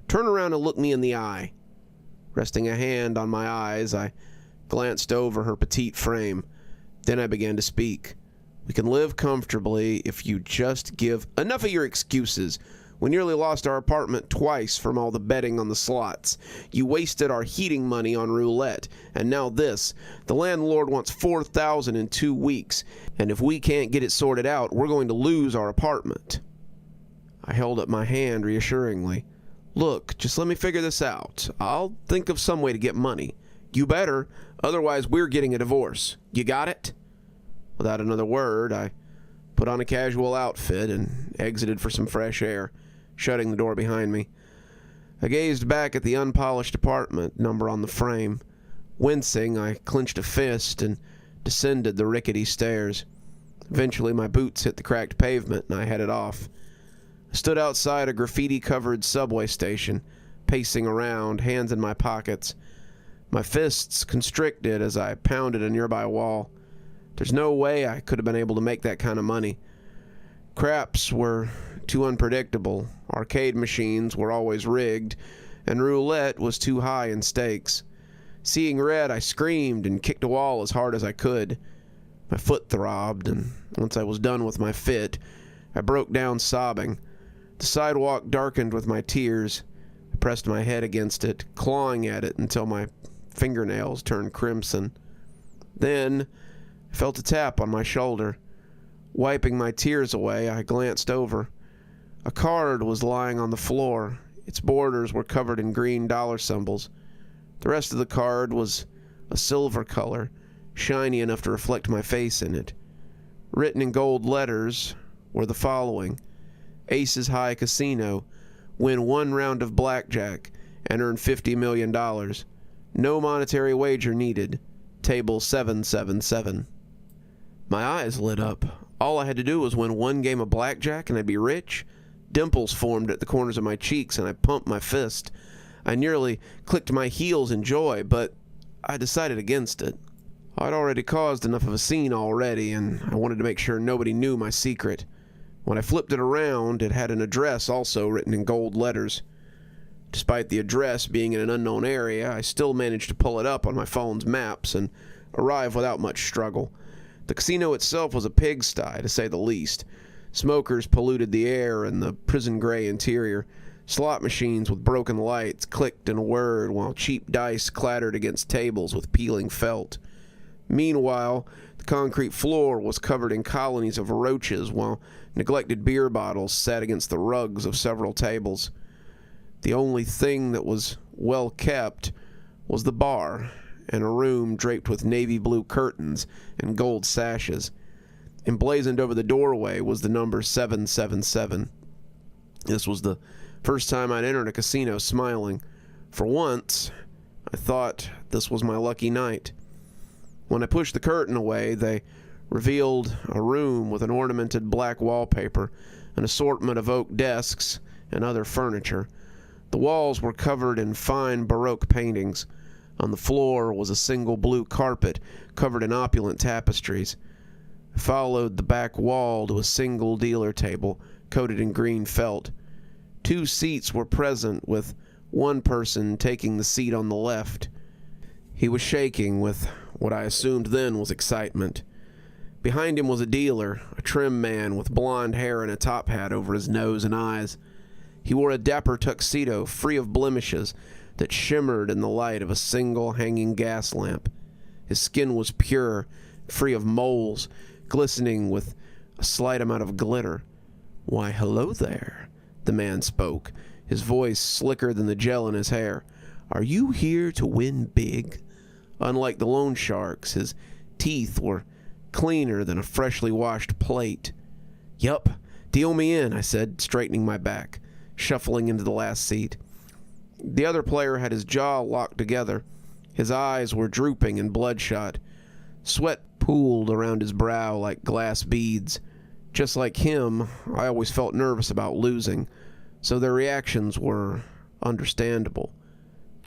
"Turn around and look me in the eye." Resting a hand on my eyes, I glanced over her petite frame. Then I began to speak. "We can live comfortably if you just give—" "Enough of your excuses. We nearly lost our apartment twice from all the betting on the slots. You wasted our heating money on roulette. And now this. The landlord wants $4,000 in 2 weeks. And if we can't get it sorted out, we're going to lose our apartment." I held up my hand reassuringly. "Look, just let me figure this out. I'll think of some way to get money. You better, otherwise we're getting a divorce. You got it?" Without another word, I put on a casual outfit and exited for some fresh air, shutting the door behind me. I gazed back at the unpolished apartment number on the frame. Wincing, I clenched a fist and descended the rickety stairs. Eventually, my boots hit the cracked pavement and I headed off. I stood outside a graffiti-covered subway station, pacing around, hands in my pockets. My fists constricted as I pounded a nearby wall. There's no way I could have been able to make that kind of money. Craps were too unpredictable, arcade machines were always rigged, and roulette was too high in stakes. Seeing red, I screamed and kicked a wall as hard as I could. My foot throbbed, and once I was done with my fit, I broke down sobbing. The sidewalk darkened with my tears. I pressed my head against it, clawing at it until my fingernails turned crimson. Then I felt a tap on my shoulder. Wiping my tears away, I glanced over. A card was lying on the floor. Its borders were covered in green dollar symbols. The rest of the card was a silver color, shiny enough to reflect my face in it. Written in gold letters were the following: Aces High Casino. Win 1 round of blackjack and earn $50 million. No monetary wager needed. Table 777. My eyes lit up. All I had to do was win 1 game of blackjack and I'd be rich. Dimples formed at the corners of my cheeks and I pumped my fist. I nearly clicked my heels in joy, but I decided against it. I'd already caused enough of a scene already, and I wanted to make sure nobody knew my secret. When I flipped it around, it had an address also written in gold letters. Despite the address being in an unknown area, I still managed to pull it up on my phone's maps and arrive without much struggle. The casino itself was a pigsty, to say the least. Smokers polluted the air and the prison-gray interior. Slot machines with broken lights clicked and whirred while cheap dice clattered against tables with peeling felt. Meanwhile, the concrete floor was covered in colonies of roaches while neglected beer bottles sat against the rugs of several tables. The only thing that was well kept was the bar and a room draped with navy blue curtains and gold sashes. Emblazoned over the doorway was the number 777. This was the first time I'd entered a casino smiling. For once, I thought this was my lucky night. When I pushed the curtain away, they revealed a room with an ornamented black wallpaper, an assortment of oak desks, and other furniture. The walls were covered in fine Baroque paintings. On the floor was a single blue carpet covered in opulent tapestries. I followed the back wall to a single dealer table coated in green felt. 2 seats were present, with one person taking the seat on the left. He was shaking with what I assumed then was excitement. Behind him was a dealer, a trim man with blonde hair and a top hat over his nose and eyes. He wore a dapper tuxedo free of blemishes that shimmered in the light of a single hanging gas lamp. His skin was pure, free of moles, glistening with a slight amount of glitter. "Why, hello there," the man spoke, his voice slicker than the gel in his hair. "Are you here to win big?" Unlike the loan sharks, his teeth were cleaner than a freshly washed plate. "Yup, deal me in," I said, straightening my back, shuffling into the last seat. The other player had his jaw locked together. His eyes were drooping and bloodshot. Sweat pooled around his brow like glass beads. Just like him, I always felt nervous about losing, so their reactions were understandable.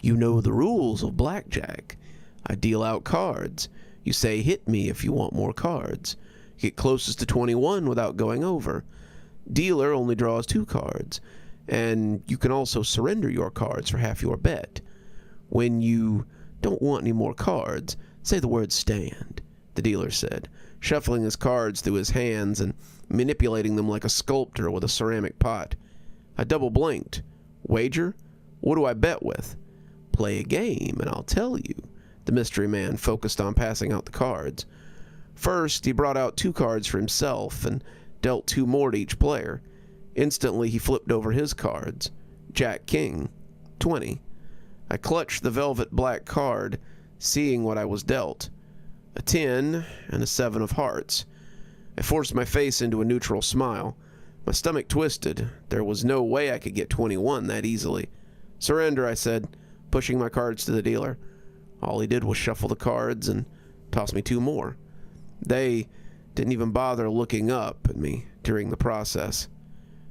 "You know the rules of blackjack. I deal out cards. You say hit me if you want more cards. Get closest to 21 without going over. Dealer only draws 2 cards, and you can also surrender your cards for half your bet. When you don't want any more cards, say the word stand," the dealer said, shuffling his cards through his hands and manipulating them like a sculptor with a ceramic pot. I double blinked. "Wager? What do I bet with?" "Play a game, and I'll tell you." The mystery man focused on passing out the cards. First, he brought out 2 cards for himself and dealt 2 more to each player. Instantly, he flipped over his cards. Jack King, 20. I clutched the velvet black card, seeing what I was dealt. A 10 and a 7 of hearts. I forced my face into a neutral smile. My stomach twisted. There was no way I could get 21 that easily. "Surrender," I said, pushing my cards to the dealer. All he did was shuffle the cards and toss me 2 more. They didn't even bother looking up at me during the process.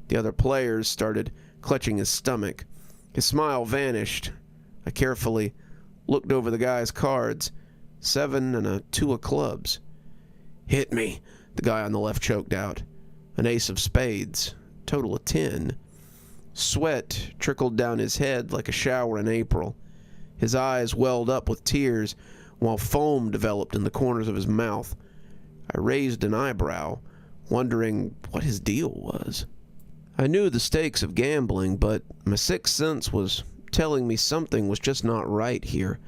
The other players started clutching his stomach. His smile vanished. I carefully looked over the guy's cards. 7 and a 2 of clubs. "Hit me," the guy on the left choked out. An ace of spades. Total of 10. Sweat trickled down his head like a shower in April. His eyes welled up with tears, while foam developed in the corners of his mouth. I raised an eyebrow, wondering what his deal was. I knew the stakes of gambling, but my sixth sense was telling me something was just not right here.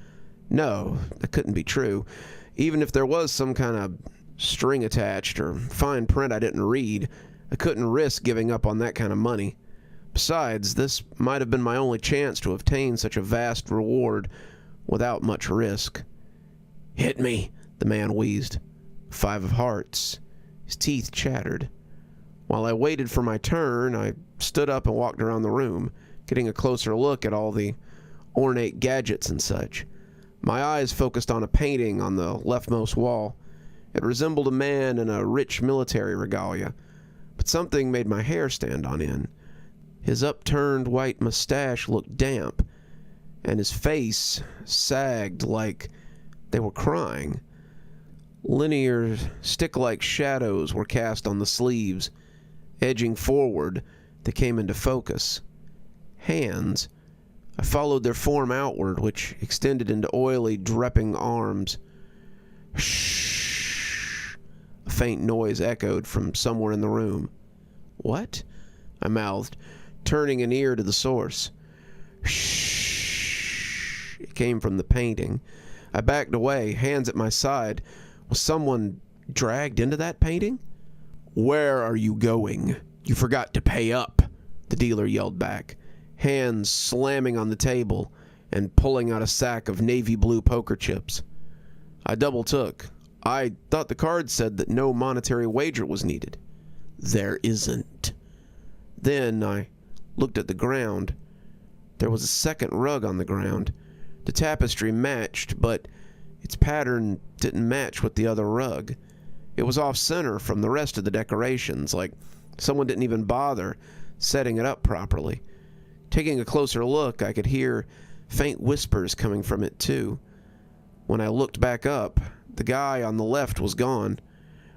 No, that couldn't be true. Even if there was some kind of string attached or fine print I didn't read, I couldn't risk giving up on that kind of money. Besides, this might have been my only chance to obtain such a vast reward without much risk. "Hit me," the man wheezed. 5 of hearts. His teeth chattered. While I waited for my turn, I stood up and walked around the room, getting a closer look at all the ornate gadgets and such. My eyes focused on a painting on the leftmost wall. It resembled a man in a rich military regalia, but something made my hair stand on end. His upturned white mustache looked damp, and his face sagged like they were crying. Linear, stick-like shadows were cast on the sleeves. Edging forward, they came into focus. Hands. I followed their form outward, which extended into oily, dripping arms. "Shh!" A faint noise echoed from somewhere in the room. "What?" I mouthed, turning an ear to the source. "Shh!" It came from the painting. I backed away, hands at my side. Was someone dragged into that painting? "Where are you going? You forgot to pay up," the dealer yelled back, hands slamming on the table and pulling out a sack of navy blue poker chips. I double-took. I thought the card said that no monetary wager was needed. There isn't. Then I looked at the ground. There was a second rug on the ground. The tapestry matched, but its pattern didn't match with the other rug. It was off-center from the rest of the decorations, like someone didn't even bother setting it up properly. Taking a closer look, I could hear faint whispers coming from it, too. When I looked back up, the guy on the left was gone.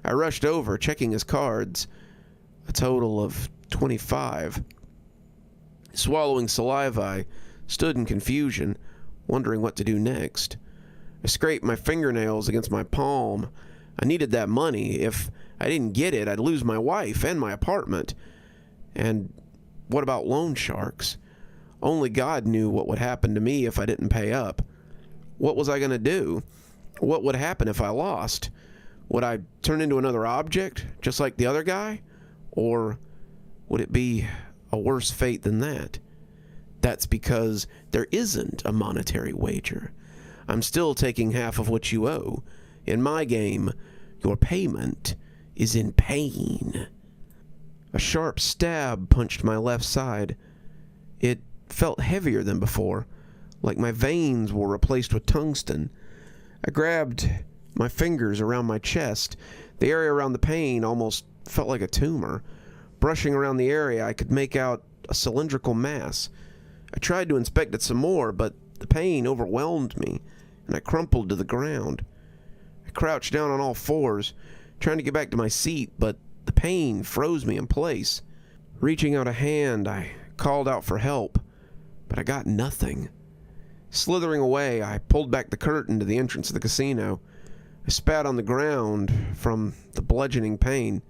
I rushed over, checking his cards. A total of 25. Swallowing saliva, I stood in confusion, wondering what to do next. I scraped my fingernails against my palm. I needed that money. If I didn't get it, I'd lose my wife and my apartment. And what about loan sharks? Only God knew what would happen to me if I didn't pay up. What was I going to do? What would happen if I lost? Would I turn into another object, just like the other guy? Or would it be a worse fate than that? That's because there isn't a monetary wager. I'm still taking half of what you owe. In my game, your payment is in pain. A sharp stab punched my left side. It felt heavier than before, like my veins were replaced with tungsten. I grabbed my fingers around my chest. The area around the pain almost felt like a tumor. Brushing around the area, I could make out a cylindrical mass. I tried to inspect it some more, but the pain overwhelmed me, and I crumpled to the ground. I crouched down on all fours, trying to get back to my seat, but the pain froze me in place. Reaching out a hand, I called out for help, but I got nothing. Slithering away, I pulled back the curtain to the entrance of the casino. I spat on the ground from the bludgeoning pain.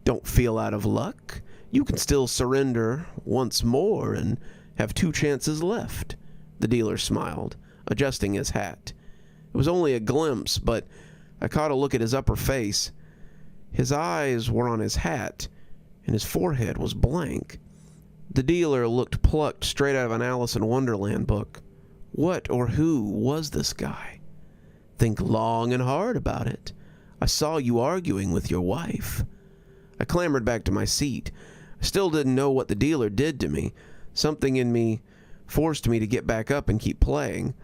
Don't feel out of luck? You can still surrender once more and have 2 chances left, the dealer smiled, adjusting his hat. It was only a glimpse, but I caught a look at his upper face. His eyes were on his hat, and his forehead was blank. The dealer looked plucked straight out of an Alice in Wonderland book. What or who was this guy? Think long and hard about it. I saw you arguing with your wife. I clambered back to my seat. I still didn't know what the dealer did to me. Something in me forced me to get back up and keep playing.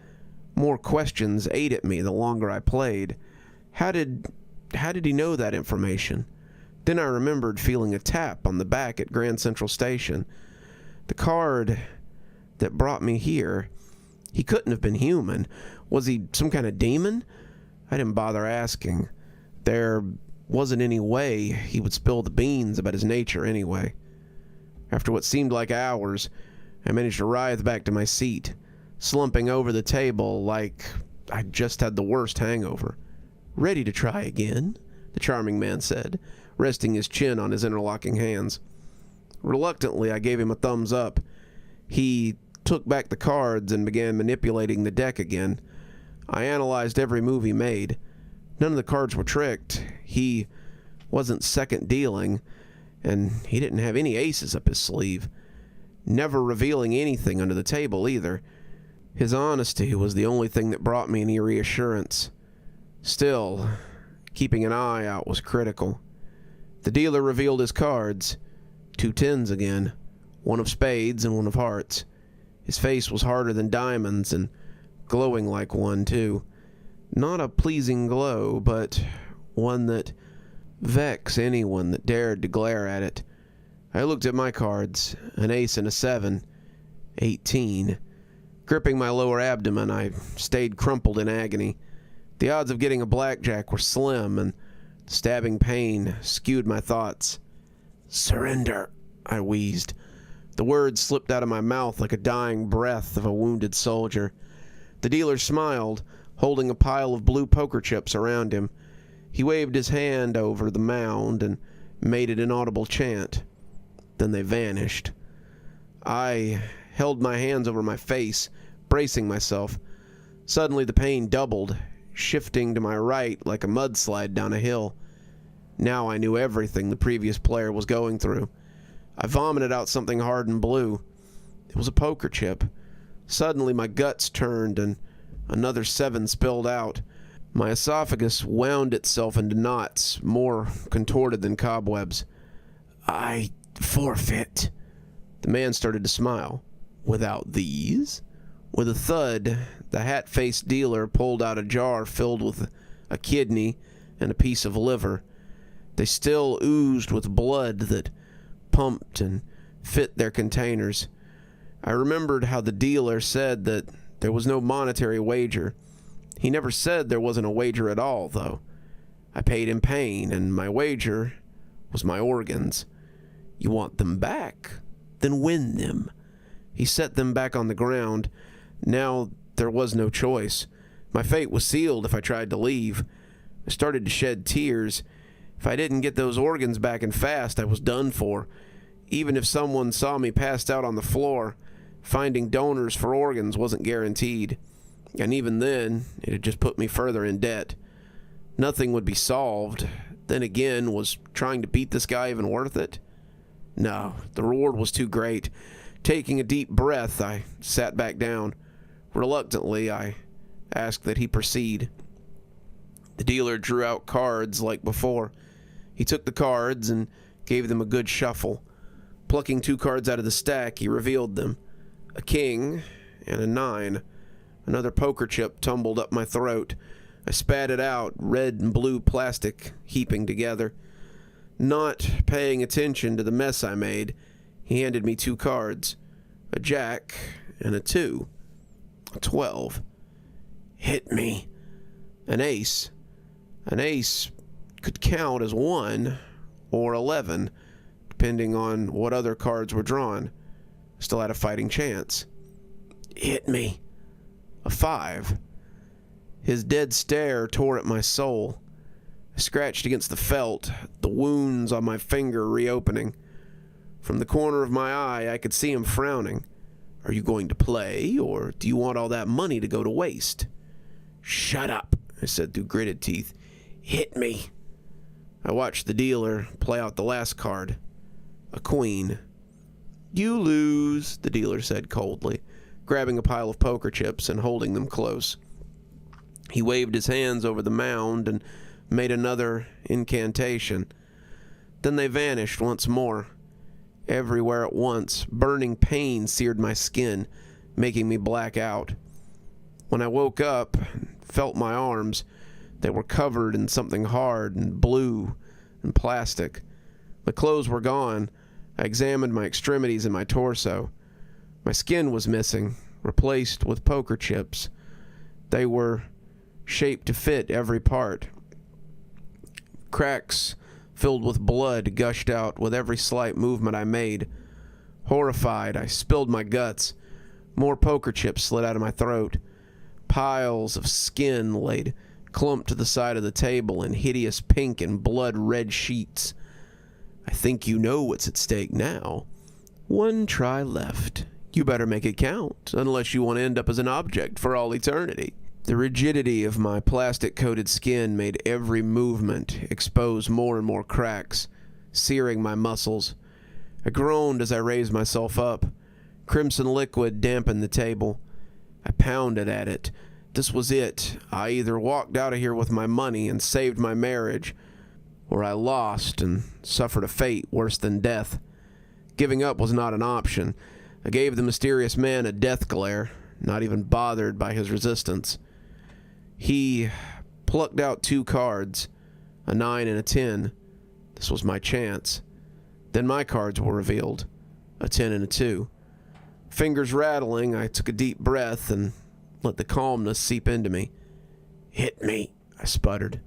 More questions ate at me the longer I played. How did he know that information? Then I remembered feeling a tap on the back at Grand Central Station. The card that brought me here. He couldn't have been human. Was he some kind of demon? I didn't bother asking. There wasn't any way he would spill the beans about his nature anyway. After what seemed like hours, I managed to writhe back to my seat, slumping over the table like I'd just had the worst hangover. Ready to try again? The charming man said, resting his chin on his interlocking hands. Reluctantly, I gave him a thumbs up. He took back the cards and began manipulating the deck again. I analyzed every move he made. None of the cards were tricked. He wasn't second dealing, and he didn't have any aces up his sleeve. Never revealing anything under the table either. His honesty was the only thing that brought me any reassurance. Still, keeping an eye out was critical. The dealer revealed his cards. 2 tens again. 1 of spades and 1 of hearts. His face was harder than diamonds and glowing like one, too. Not a pleasing glow, but one that vexed anyone that dared to glare at it. I looked at my cards. An ace and a 7. 18. Gripping my lower abdomen, I stayed crumpled in agony. The odds of getting a blackjack were slim, and the stabbing pain skewed my thoughts. "Surrender," I wheezed. The words slipped out of my mouth like a dying breath of a wounded soldier. The dealer smiled, holding a pile of blue poker chips around him. He waved his hand over the mound and made an inaudible chant. Then they vanished. I held my hands over my face, bracing myself. Suddenly the pain doubled, shifting to my right like a mudslide down a hill. Now I knew everything the previous player was going through. I vomited out something hard and blue. It was a poker chip. Suddenly my guts turned and another 7 spilled out. My esophagus wound itself into knots, more contorted than cobwebs. "I forfeit." The man started to smile. "Without these?" With a thud, the hat-faced dealer pulled out a jar filled with a kidney and a piece of liver. They still oozed with blood that pumped and fit their containers. I remembered how the dealer said that there was no monetary wager. He never said there wasn't a wager at all, though. I paid in pain, and my wager was my organs. "You want them back? Then win them." He set them back on the ground. Now there was no choice. My fate was sealed if I tried to leave. I started to shed tears. If I didn't get those organs back and fast, I was done for. Even if someone saw me passed out on the floor, finding donors for organs wasn't guaranteed. And even then, it had just put me further in debt. Nothing would be solved. Then again, was trying to beat this guy even worth it? No, the reward was too great. Taking a deep breath, I sat back down. Reluctantly, I asked that he proceed. The dealer drew out cards like before. He took the cards and gave them a good shuffle. Plucking 2 cards out of the stack, he revealed them. A king and a 9. Another poker chip tumbled up my throat. I spat it out, red and blue plastic heaping together. Not paying attention to the mess I made, he handed me 2 cards. A jack and a 2. A 12. Hit me. An ace. An ace could count as 1 or 11, depending on what other cards were drawn. Still had a fighting chance. Hit me. A 5. His dead stare tore at my soul. I scratched against the felt, the wounds on my finger reopening. From the corner of my eye, I could see him frowning. Are you going to play, or do you want all that money to go to waste? Shut up, I said through gritted teeth. Hit me. I watched the dealer play out the last card. A queen. You lose, the dealer said coldly, grabbing a pile of poker chips and holding them close. He waved his hands over the mound and made another incantation. Then they vanished once more. Everywhere at once, burning pain seared my skin, making me black out. When I woke up and felt my arms, they were covered in something hard and blue and plastic. The clothes were gone. I examined my extremities and my torso. My skin was missing, replaced with poker chips. They were shaped to fit every part. Cracks filled with blood gushed out with every slight movement I made. Horrified, I spilled my guts. More poker chips slid out of my throat. Piles of skin laid clumped to the side of the table in hideous pink and blood-red sheets. I think you know what's at stake now. 1 try left. You better make it count, unless you want to end up as an object for all eternity. The rigidity of my plastic-coated skin made every movement expose more and more cracks, searing my muscles. I groaned as I raised myself up. Crimson liquid dampened the table. I pounded at it. This was it. I either walked out of here with my money and saved my marriage, or I lost and suffered a fate worse than death. Giving up was not an option. I gave the mysterious man a death glare, not even bothered by his resistance. He plucked out 2 cards, a 9 and a 10. This was my chance. Then my cards were revealed, a 10 and a 2. Fingers rattling, I took a deep breath and let the calmness seep into me. Hit me, I sputtered.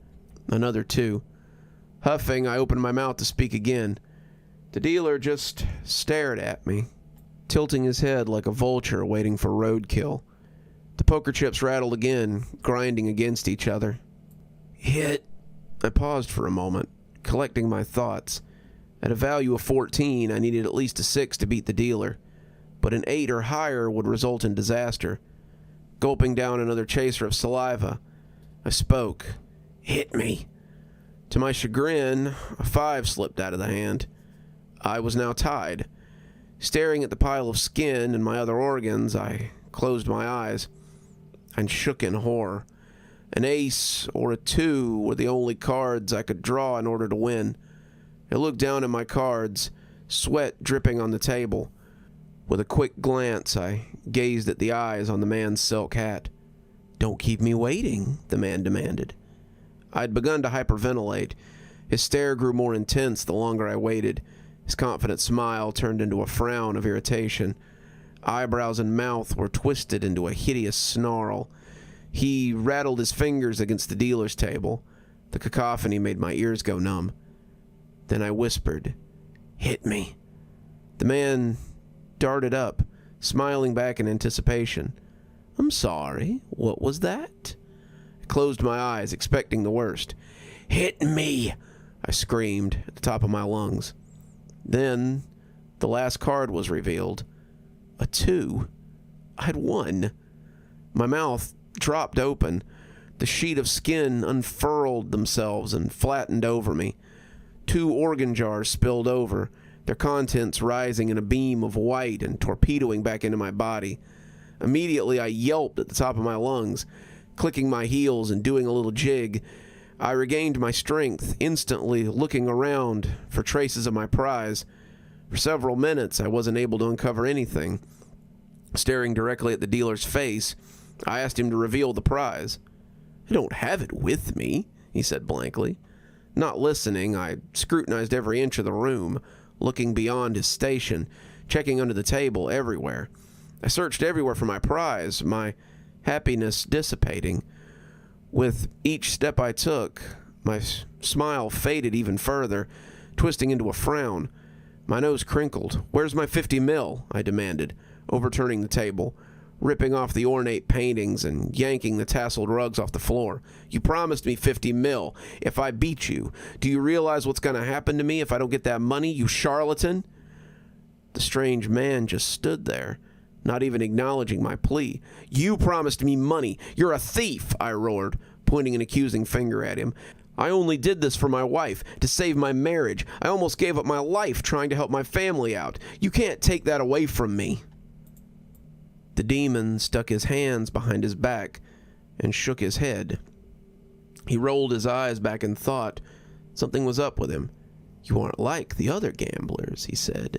Another 2. Huffing, I opened my mouth to speak again. The dealer just stared at me, tilting his head like a vulture waiting for roadkill. The poker chips rattled again, grinding against each other. Hit. I paused for a moment, collecting my thoughts. At a value of 14, I needed at least a 6 to beat the dealer, but an 8 or higher would result in disaster. Gulping down another chaser of saliva, I spoke. Hit me. To my chagrin, a 5 slipped out of the hand. I was now tied. Staring at the pile of skin and my other organs, I closed my eyes and shook in horror. An ace or a 2 were the only cards I could draw in order to win. I looked down at my cards, sweat dripping on the table. With a quick glance, I gazed at the eyes on the man's silk hat. Don't keep me waiting, the man demanded. I'd begun to hyperventilate. His stare grew more intense the longer I waited. His confident smile turned into a frown of irritation. Eyebrows and mouth were twisted into a hideous snarl. He rattled his fingers against the dealer's table. The cacophony made my ears go numb. Then I whispered, Hit me. The man darted up, smiling back in anticipation. I'm sorry, what was that? I closed my eyes, expecting the worst. "Hit me!" I screamed at the top of my lungs. Then, the last card was revealed. A 2. I'd won. My mouth dropped open. The sheet of skin unfurled themselves and flattened over me. 2 organ jars spilled over, their contents rising in a beam of white and torpedoing back into my body. Immediately, I yelped at the top of my lungs, clicking my heels and doing a little jig. I regained my strength, instantly looking around for traces of my prize. For several minutes, I wasn't able to uncover anything. Staring directly at the dealer's face, I asked him to reveal the prize. "I don't have it with me," he said blankly. Not listening, I scrutinized every inch of the room, looking beyond his station, checking under the table, everywhere. I searched everywhere for my prize, my happiness dissipating. With each step I took, my smile faded even further, twisting into a frown. My nose crinkled. "Where's my 50 mil?" I demanded, overturning the table, ripping off the ornate paintings and yanking the tasseled rugs off the floor. "You promised me 50 mil if I beat you. Do you realize what's going to happen to me if I don't get that money, you charlatan?" The strange man just stood there, not even acknowledging my plea. "You promised me money. You're a thief," I roared, pointing an accusing finger at him. "I only did this for my wife, to save my marriage. I almost gave up my life trying to help my family out. You can't take that away from me." The demon stuck his hands behind his back and shook his head. He rolled his eyes back in thought. Something was up with him. "You aren't like the other gamblers," he said.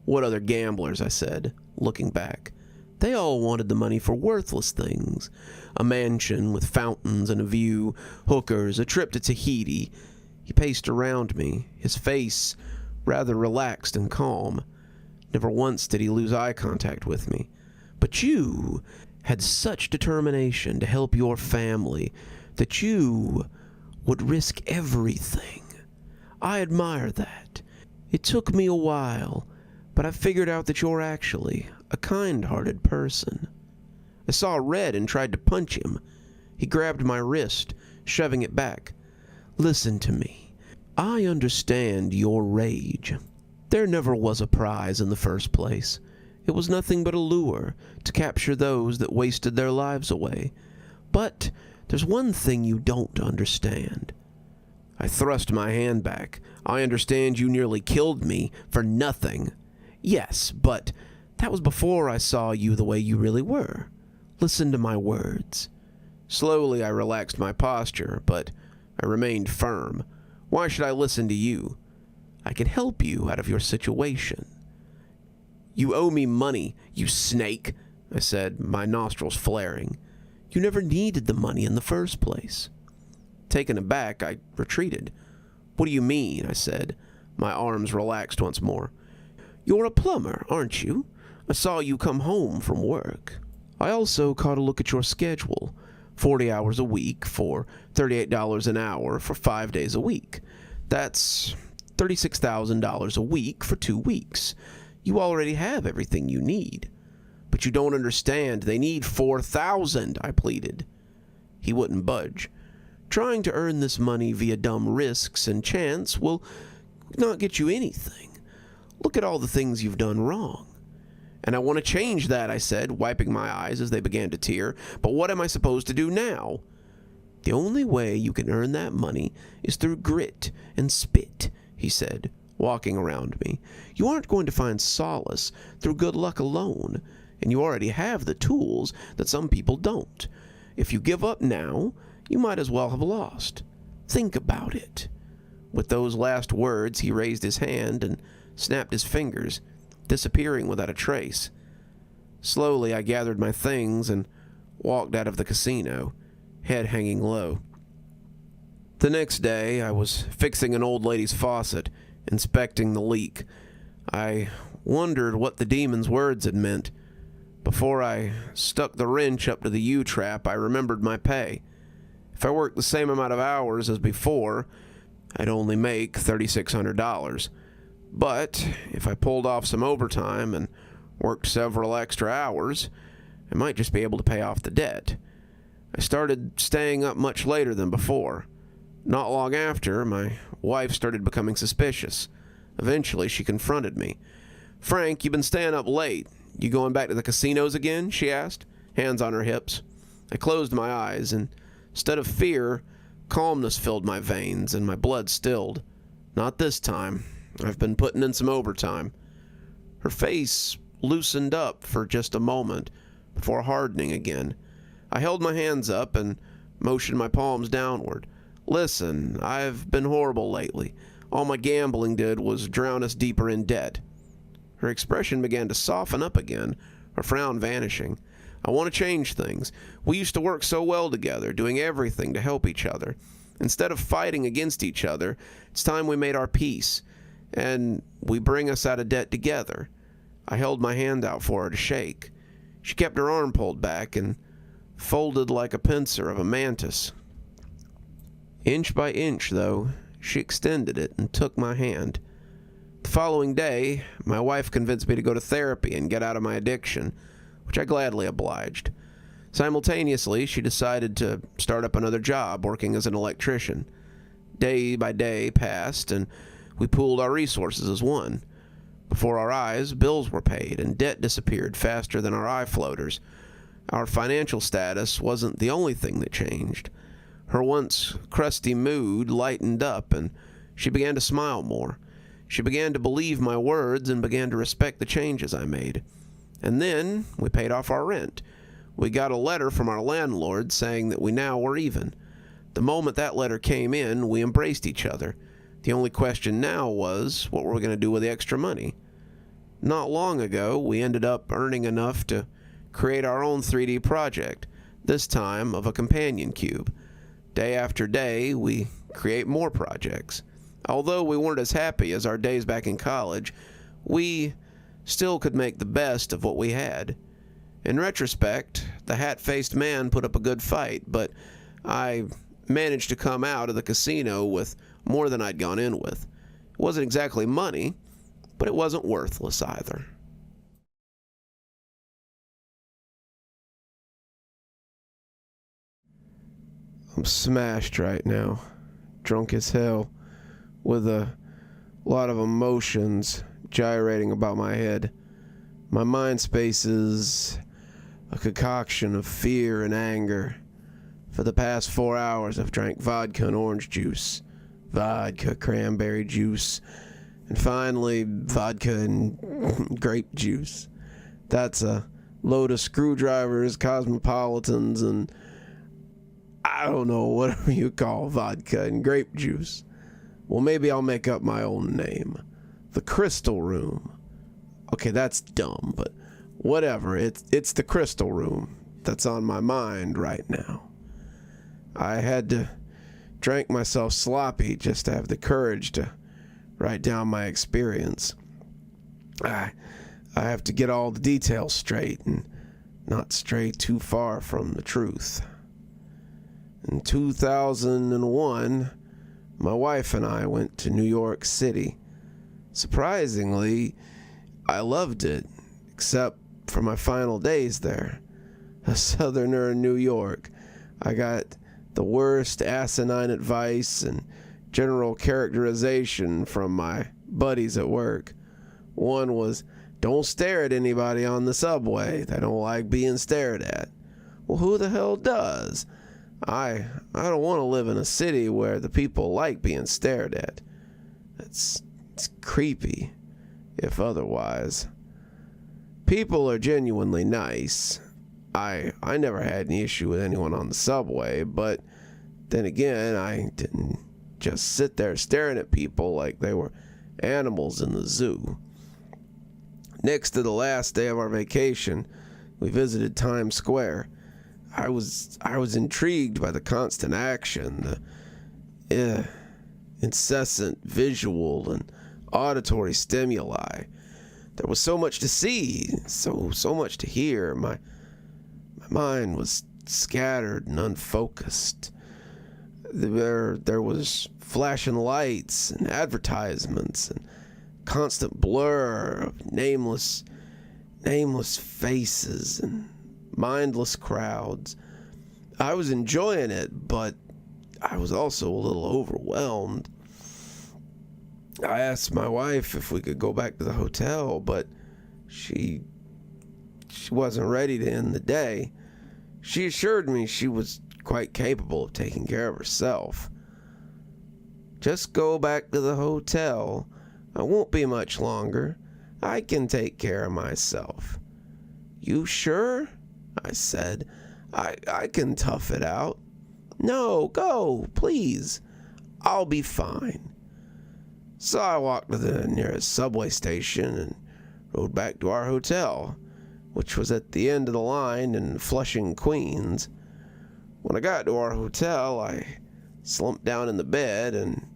"What other gamblers?" I said, looking back. "They all wanted the money for worthless things. A mansion with fountains and a view, hookers, a trip to Tahiti." He paced around me, his face rather relaxed and calm. Never once did he lose eye contact with me. "But you had such determination to help your family that you would risk everything. I admire that. It took me a while, but I figured out that you're actually a kind-hearted person." I saw red and tried to punch him. He grabbed my wrist, shoving it back. "Listen to me. I understand your rage. There never was a prize in the first place. It was nothing but a lure to capture those that wasted their lives away. But there's one thing you don't understand." I thrust my hand back. "I understand you nearly killed me for nothing." "Yes, but that was before I saw you the way you really were. Listen to my words." Slowly I relaxed my posture, but I remained firm. "Why should I listen to you? I can help you out of your situation." "You owe me money, you snake," I said, my nostrils flaring. "You never needed the money in the first place." Taken aback, I retreated. "What do you mean?" I said, my arms relaxed once more. "You're a plumber, aren't you? I saw you come home from work. I also caught a look at your schedule. 40 hours a week for $38 an hour for 5 days a week. That's $36,000 a week for 2 weeks. You already have everything you need." "But you don't understand. They need 4,000, I pleaded. He wouldn't budge. "Trying to earn this money via dumb risks and chance will not get you anything. Look at all the things you've done wrong." "And I want to change that," I said, wiping my eyes as they began to tear. "But what am I supposed to do now?" "The only way you can earn that money is through grit and spit," he said, walking around me. "You aren't going to find solace through good luck alone, and you already have the tools that some people don't. If you give up now, you might as well have lost. Think about it." With those last words, he raised his hand and snapped his fingers, disappearing without a trace. Slowly, I gathered my things and walked out of the casino, head hanging low. The next day, I was fixing an old lady's faucet, inspecting the leak. I wondered what the demon's words had meant. Before I stuck the wrench up to the U-trap, I remembered my pay. If I worked the same amount of hours as before, I'd only make $3,600. But if I pulled off some overtime and worked several extra hours, I might just be able to pay off the debt. I started staying up much later than before. Not long after, my wife started becoming suspicious. Eventually, she confronted me. "Frank, you've been staying up late. You going back to the casinos again?" she asked, hands on her hips. I closed my eyes, and instead of fear, calmness filled my veins, and my blood stilled. "Not this time. I've been putting in some overtime." Her face loosened up for just a moment before hardening again. I held my hands up and motioned my palms downward. "Listen, I've been horrible lately. All my gambling did was drown us deeper in debt." Her expression began to soften up again, her frown vanishing. "I want to change things. We used to work so well together, doing everything to help each other. Instead of fighting against each other, it's time we made our peace, and we bring us out of debt together." I held my hand out for her to shake. She kept her arm pulled back and folded like a pincer of a mantis. Inch by inch, though, she extended it and took my hand. The following day, my wife convinced me to go to therapy and get out of my addiction, which I gladly obliged. Simultaneously, she decided to start up another job working as an electrician. Day by day passed, and we pooled our resources as one. Before our eyes, bills were paid, and debt disappeared faster than our eye floaters. Our financial status wasn't the only thing that changed. Her once crusty mood lightened up, and she began to smile more. She began to believe my words and began to respect the changes I made. And then we paid off our rent. We got a letter from our landlord saying that we now were even. The moment that letter came in, we embraced each other. The only question now was, what were we going to do with the extra money? Not long ago, we ended up earning enough to create our own 3D project, this time of a companion cube. Day after day, we create more projects. Although we weren't as happy as our days back in college, we still could make the best of what we had. In retrospect, the hat-faced man put up a good fight, but I managed to come out of the casino with more than I'd gone in with. It wasn't exactly money, but it wasn't worthless either. I'm smashed right now, drunk as hell, with a lot of emotions gyrating about my head. My mind space is a concoction of fear and anger. For the past 4 hours, I've drank vodka and orange juice, vodka, cranberry juice, and finally, vodka and grape juice. That's a load of screwdrivers, cosmopolitans, and I don't know, whatever you call vodka and grape juice. Well, maybe I'll make up my own name. The Crystal Room. Okay, that's dumb, but whatever. It's the Crystal Room that's on my mind right now. I had to drink myself sloppy just to have the courage to write down my experience. I have to get all the details straight and not stray too far from the truth. In 2001, my wife and I went to New York City. Surprisingly, I loved it, except for my final days there. A southerner in New York, I got the worst asinine advice and general characterization from my buddies at work. One was, don't stare at anybody on the subway. They don't like being stared at. Well, who the hell does? I don't want to live in a city where the people like being stared at. It's creepy, if otherwise. People are genuinely nice. I never had any issue with anyone on the subway, but then again, I didn't just sit there staring at people like they were animals in the zoo. Next to the last day of our vacation, we visited Times Square. I was intrigued by the constant action, the incessant visual and auditory stimuli. There was so much to see, so much to hear. My mind was scattered and unfocused. There was flashing lights and advertisements and constant blur of nameless faces and mindless crowds. I was enjoying it, but I was also a little overwhelmed. I asked my wife if we could go back to the hotel, but she wasn't ready to end the day. She assured me she was quite capable of taking care of herself. Just go back to the hotel. I won't be much longer. I can take care of myself. You sure? I said. I can tough it out. No, go, please. I'll be fine. So I walked to the nearest subway station and rode back to our hotel, which was at the end of the line in Flushing, Queens. When I got to our hotel, I slumped down in the bed and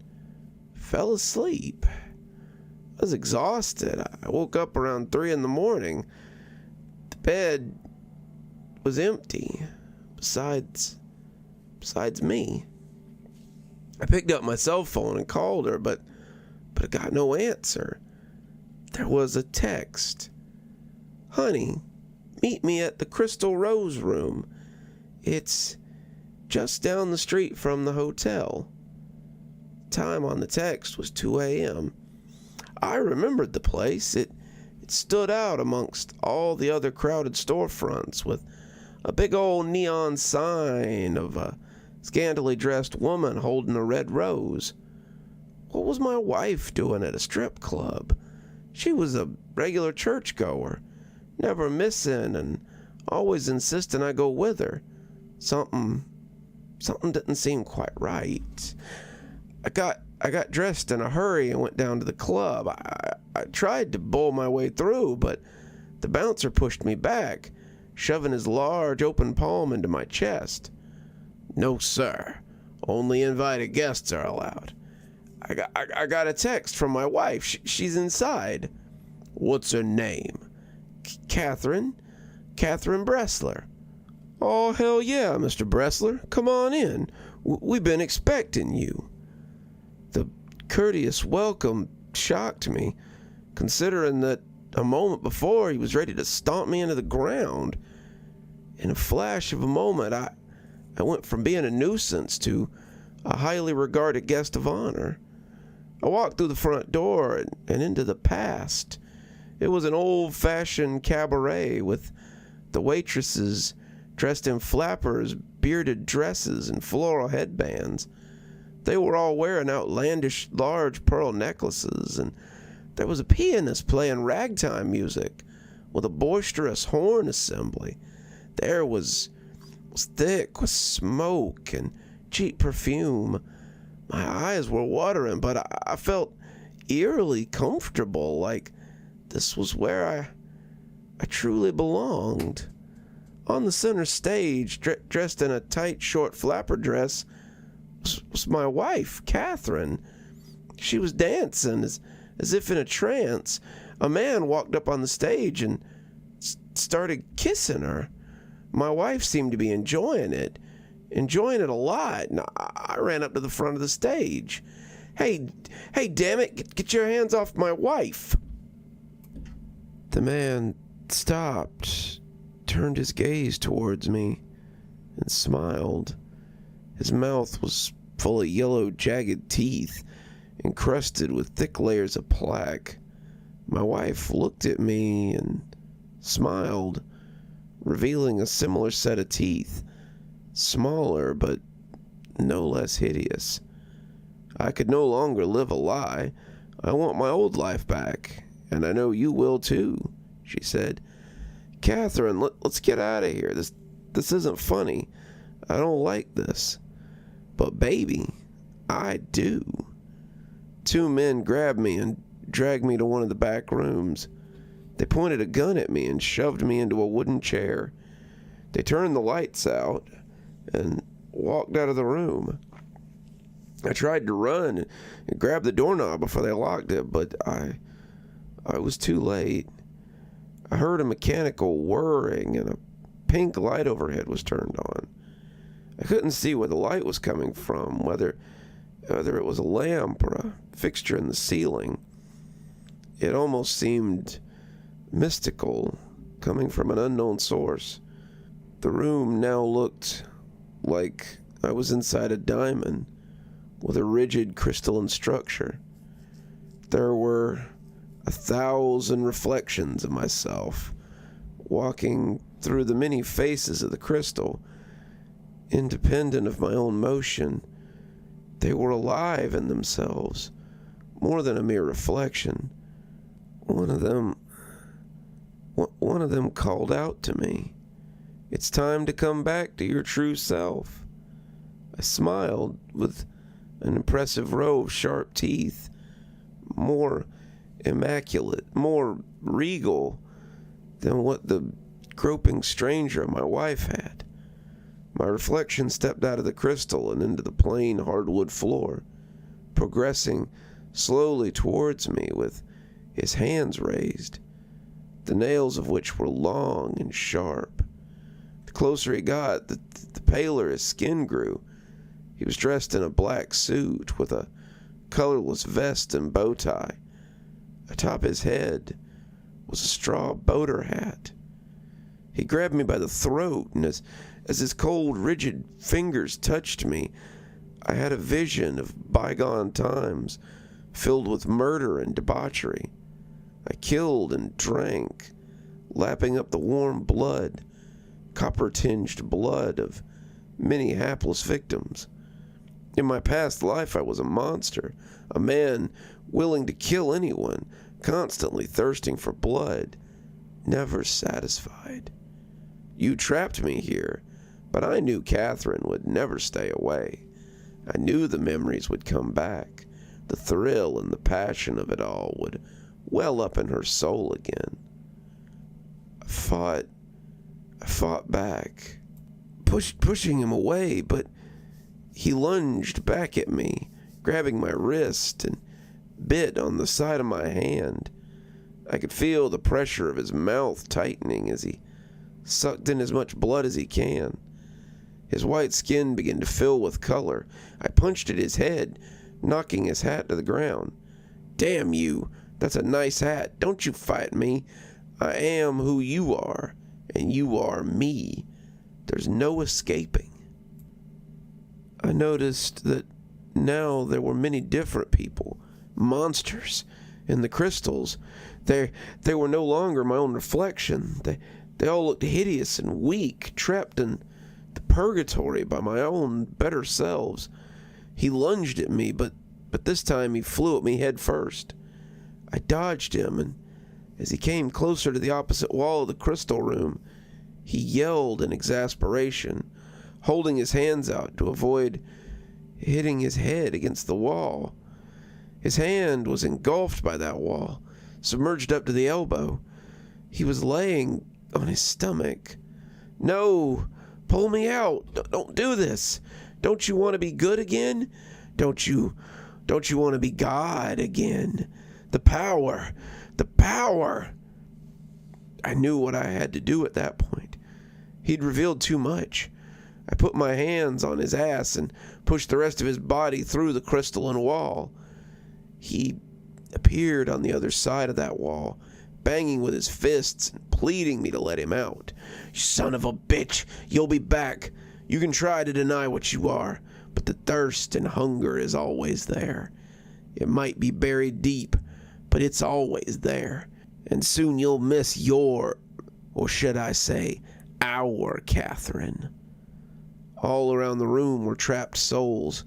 fell asleep. I was exhausted. I woke up around 3 in the morning. The bed was empty, besides me. I picked up my cell phone and called her, but I got no answer. There was a text. Honey, meet me at the Crystal Rose Room. It's just down the street from the hotel. Time on the text was 2 a.m. I remembered the place. It stood out amongst all the other crowded storefronts with a big old neon sign of a scantily dressed woman holding a red rose. What was my wife doing at a strip club? She was a regular churchgoer, never missing and always insisting I go with her. Something didn't seem quite right. I got dressed in a hurry and went down to the club. I tried to bowl my way through, but the bouncer pushed me back, shoving his large open palm into my chest. No, sir. Only invited guests are allowed. I got a text from my wife. She's inside. What's her name? Catherine Bressler. Oh, hell yeah, Mr. Bressler. Come on in. We've been expecting you. The courteous welcome shocked me, considering that a moment before he was ready to stomp me into the ground. In a flash of a moment, I went from being a nuisance to a highly regarded guest of honor. I walked through the front door and into the past. It was an old-fashioned cabaret with the waitresses dressed in flappers, bearded dresses, and floral headbands. They were all wearing outlandish large pearl necklaces, and there was a pianist playing ragtime music with a boisterous horn assembly. The air was thick with smoke and cheap perfume. My eyes were watering, but I felt eerily comfortable, like this was where I truly belonged. On the center stage, dressed in a tight, short flapper dress, was my wife, Catherine. She was dancing as if in a trance. A man walked up on the stage and started kissing her. My wife seemed to be enjoying it a lot, and I ran up to the front of the stage. Hey, damn it, get your hands off my wife. The man stopped, turned his gaze towards me, and smiled. His mouth was full of yellow, jagged teeth, encrusted with thick layers of plaque. My wife looked at me and smiled, revealing a similar set of teeth, smaller but no less hideous. I could no longer live a lie. I want my old life back, and I know you will too, she said. Catherine, let's get out of here. This isn't funny. I don't like this. But baby, I do. 2 men grabbed me and dragged me to one of the back rooms. They pointed a gun at me and shoved me into a wooden chair. They turned the lights out and walked out of the room. I tried to run and grab the doorknob before they locked it, but I was too late. I heard a mechanical whirring and a pink light overhead was turned on. I couldn't see where the light was coming from, whether it was a lamp or a fixture in the ceiling. It almost seemed mystical, coming from an unknown source. The room now looked like I was inside a diamond with a rigid crystalline structure. There were 1,000 reflections of myself walking through the many faces of the crystal, independent of my own motion. They were alive in themselves, more than a mere reflection. One of them called out to me, "It's time to come back to your true self." I smiled with an impressive row of sharp teeth, more immaculate, more regal than what the groping stranger my wife had. My reflection stepped out of the crystal and into the plain hardwood floor, progressing slowly towards me with his hands raised, the nails of which were long and sharp. The closer he got, the paler his skin grew. He was dressed in a black suit with a colorless vest and bow tie. Atop his head was a straw boater hat. He grabbed me by the throat, and as his cold, rigid fingers touched me, I had a vision of bygone times filled with murder and debauchery. I killed and drank, lapping up the warm blood, copper-tinged blood of many hapless victims. In my past life, I was a monster, a man willing to kill anyone, constantly thirsting for blood, never satisfied. You trapped me here, but I knew Catherine would never stay away. I knew the memories would come back. The thrill and the passion of it all would well up in her soul again. I fought back, pushing him away, but he lunged back at me, grabbing my wrist and bit on the side of my hand. I could feel the pressure of his mouth tightening as he sucked in as much blood as he can. His white skin began to fill with color. I punched at his head, knocking his hat to the ground. "Damn you, that's a nice hat. Don't you fight me. I am who you are, and you are me. There's no escaping." I noticed that now there were many different people, monsters, in the crystals. They were no longer my own reflection. They all looked hideous and weak, trapped in the purgatory by my own better selves. He lunged at me, but this time he flew at me head first. I dodged him, and as he came closer to the opposite wall of the crystal room, he yelled in exasperation, holding his hands out to avoid hitting his head against the wall. His hand was engulfed by that wall, submerged up to the elbow. He was laying on his stomach. "No, pull me out. Don't do this. Don't you want to be good again? Don't you want to be God again? The power. I knew what I had to do at that point. He'd revealed too much. I put my hands on his ass and pushed the rest of his body through the crystalline wall. He appeared on the other side of that wall, banging with his fists and pleading me to let him out. "You son of a bitch, you'll be back. You can try to deny what you are, but the thirst and hunger is always there. It might be buried deep, but it's always there. And soon you'll miss your, or should I say, our Catherine." All around the room were trapped souls,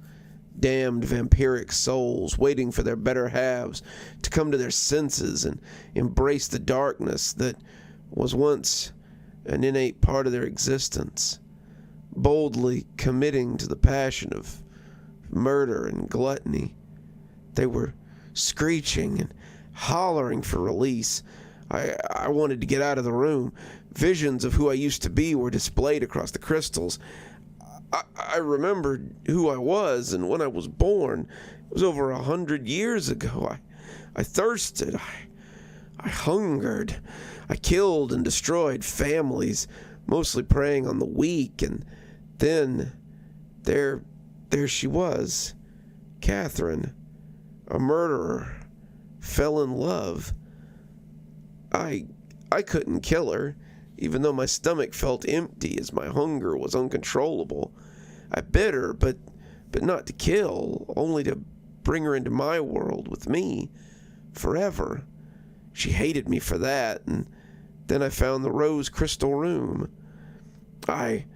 damned vampiric souls, waiting for their better halves to come to their senses and embrace the darkness that was once an innate part of their existence, boldly committing to the passion of murder and gluttony. They were screeching and hollering for release. I wanted to get out of the room. Visions of who I used to be were displayed across the crystals. I remembered who I was and when I was born. It was over 100 years ago. I thirsted. I hungered. I killed and destroyed families, mostly preying on the weak. And then there she was, Catherine, a murderer, fell in love. I couldn't kill her, even though my stomach felt empty as my hunger was uncontrollable. I bit her, but not to kill, only to bring her into my world with me forever. She hated me for that, and then I found the rose crystal room. I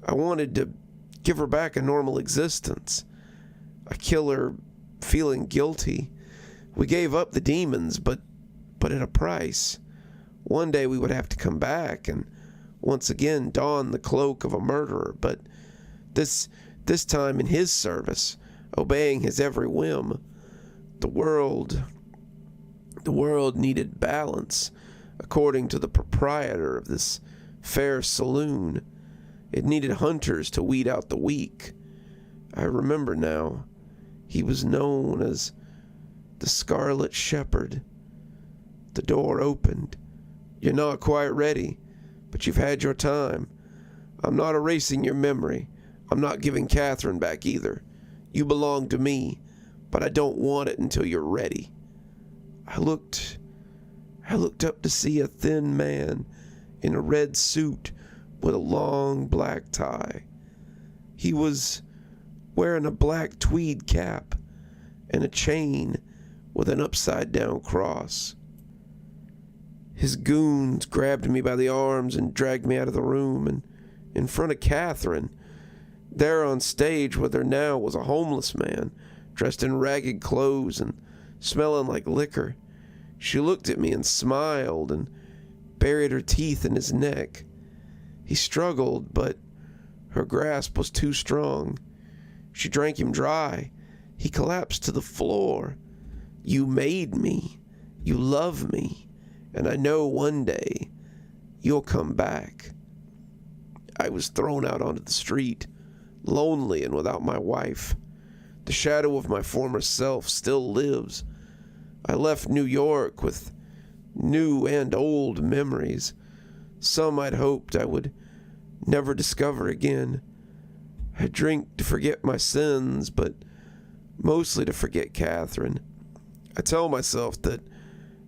wanted to give her back a normal existence. I kill her feeling guilty. We gave up the demons, but at a price. One day we would have to come back and once again don the cloak of a murderer, but this time in his service, obeying his every whim. The world needed balance, according to the proprietor of this fair saloon. It needed hunters to weed out the weak. I remember now. He was known as the Scarlet Shepherd. The door opened. You're not quite ready, but you've had your time. I'm not erasing your memory. I'm not giving Catherine back either. You belong to me, but I don't want it until you're ready. I looked up to see a thin man in a red suit with a long black tie. He was wearing a black tweed cap and a chain with an upside-down cross. His goons grabbed me by the arms and dragged me out of the room, and in front of Catherine, there on stage with her now was a homeless man, dressed in ragged clothes and smelling like liquor. She looked at me and smiled and buried her teeth in his neck. He struggled, but her grasp was too strong. She drank him dry. He collapsed to the floor. You made me. You love me. And I know one day you'll come back. I was thrown out onto the street, lonely and without my wife. The shadow of my former self still lives. I left New York with new and old memories. Some I'd hoped I would never discover again. I drink to forget my sins, but mostly to forget Catherine. I tell myself that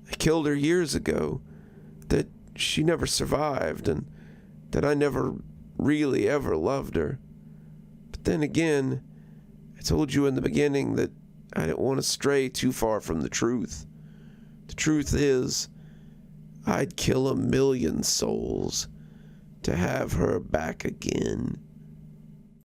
I killed her years ago, that she never survived, and that I never really ever loved her. But then again, I told you in the beginning that I didn't want to stray too far from the truth. The truth is, I'd kill 1,000,000 souls to have her back again.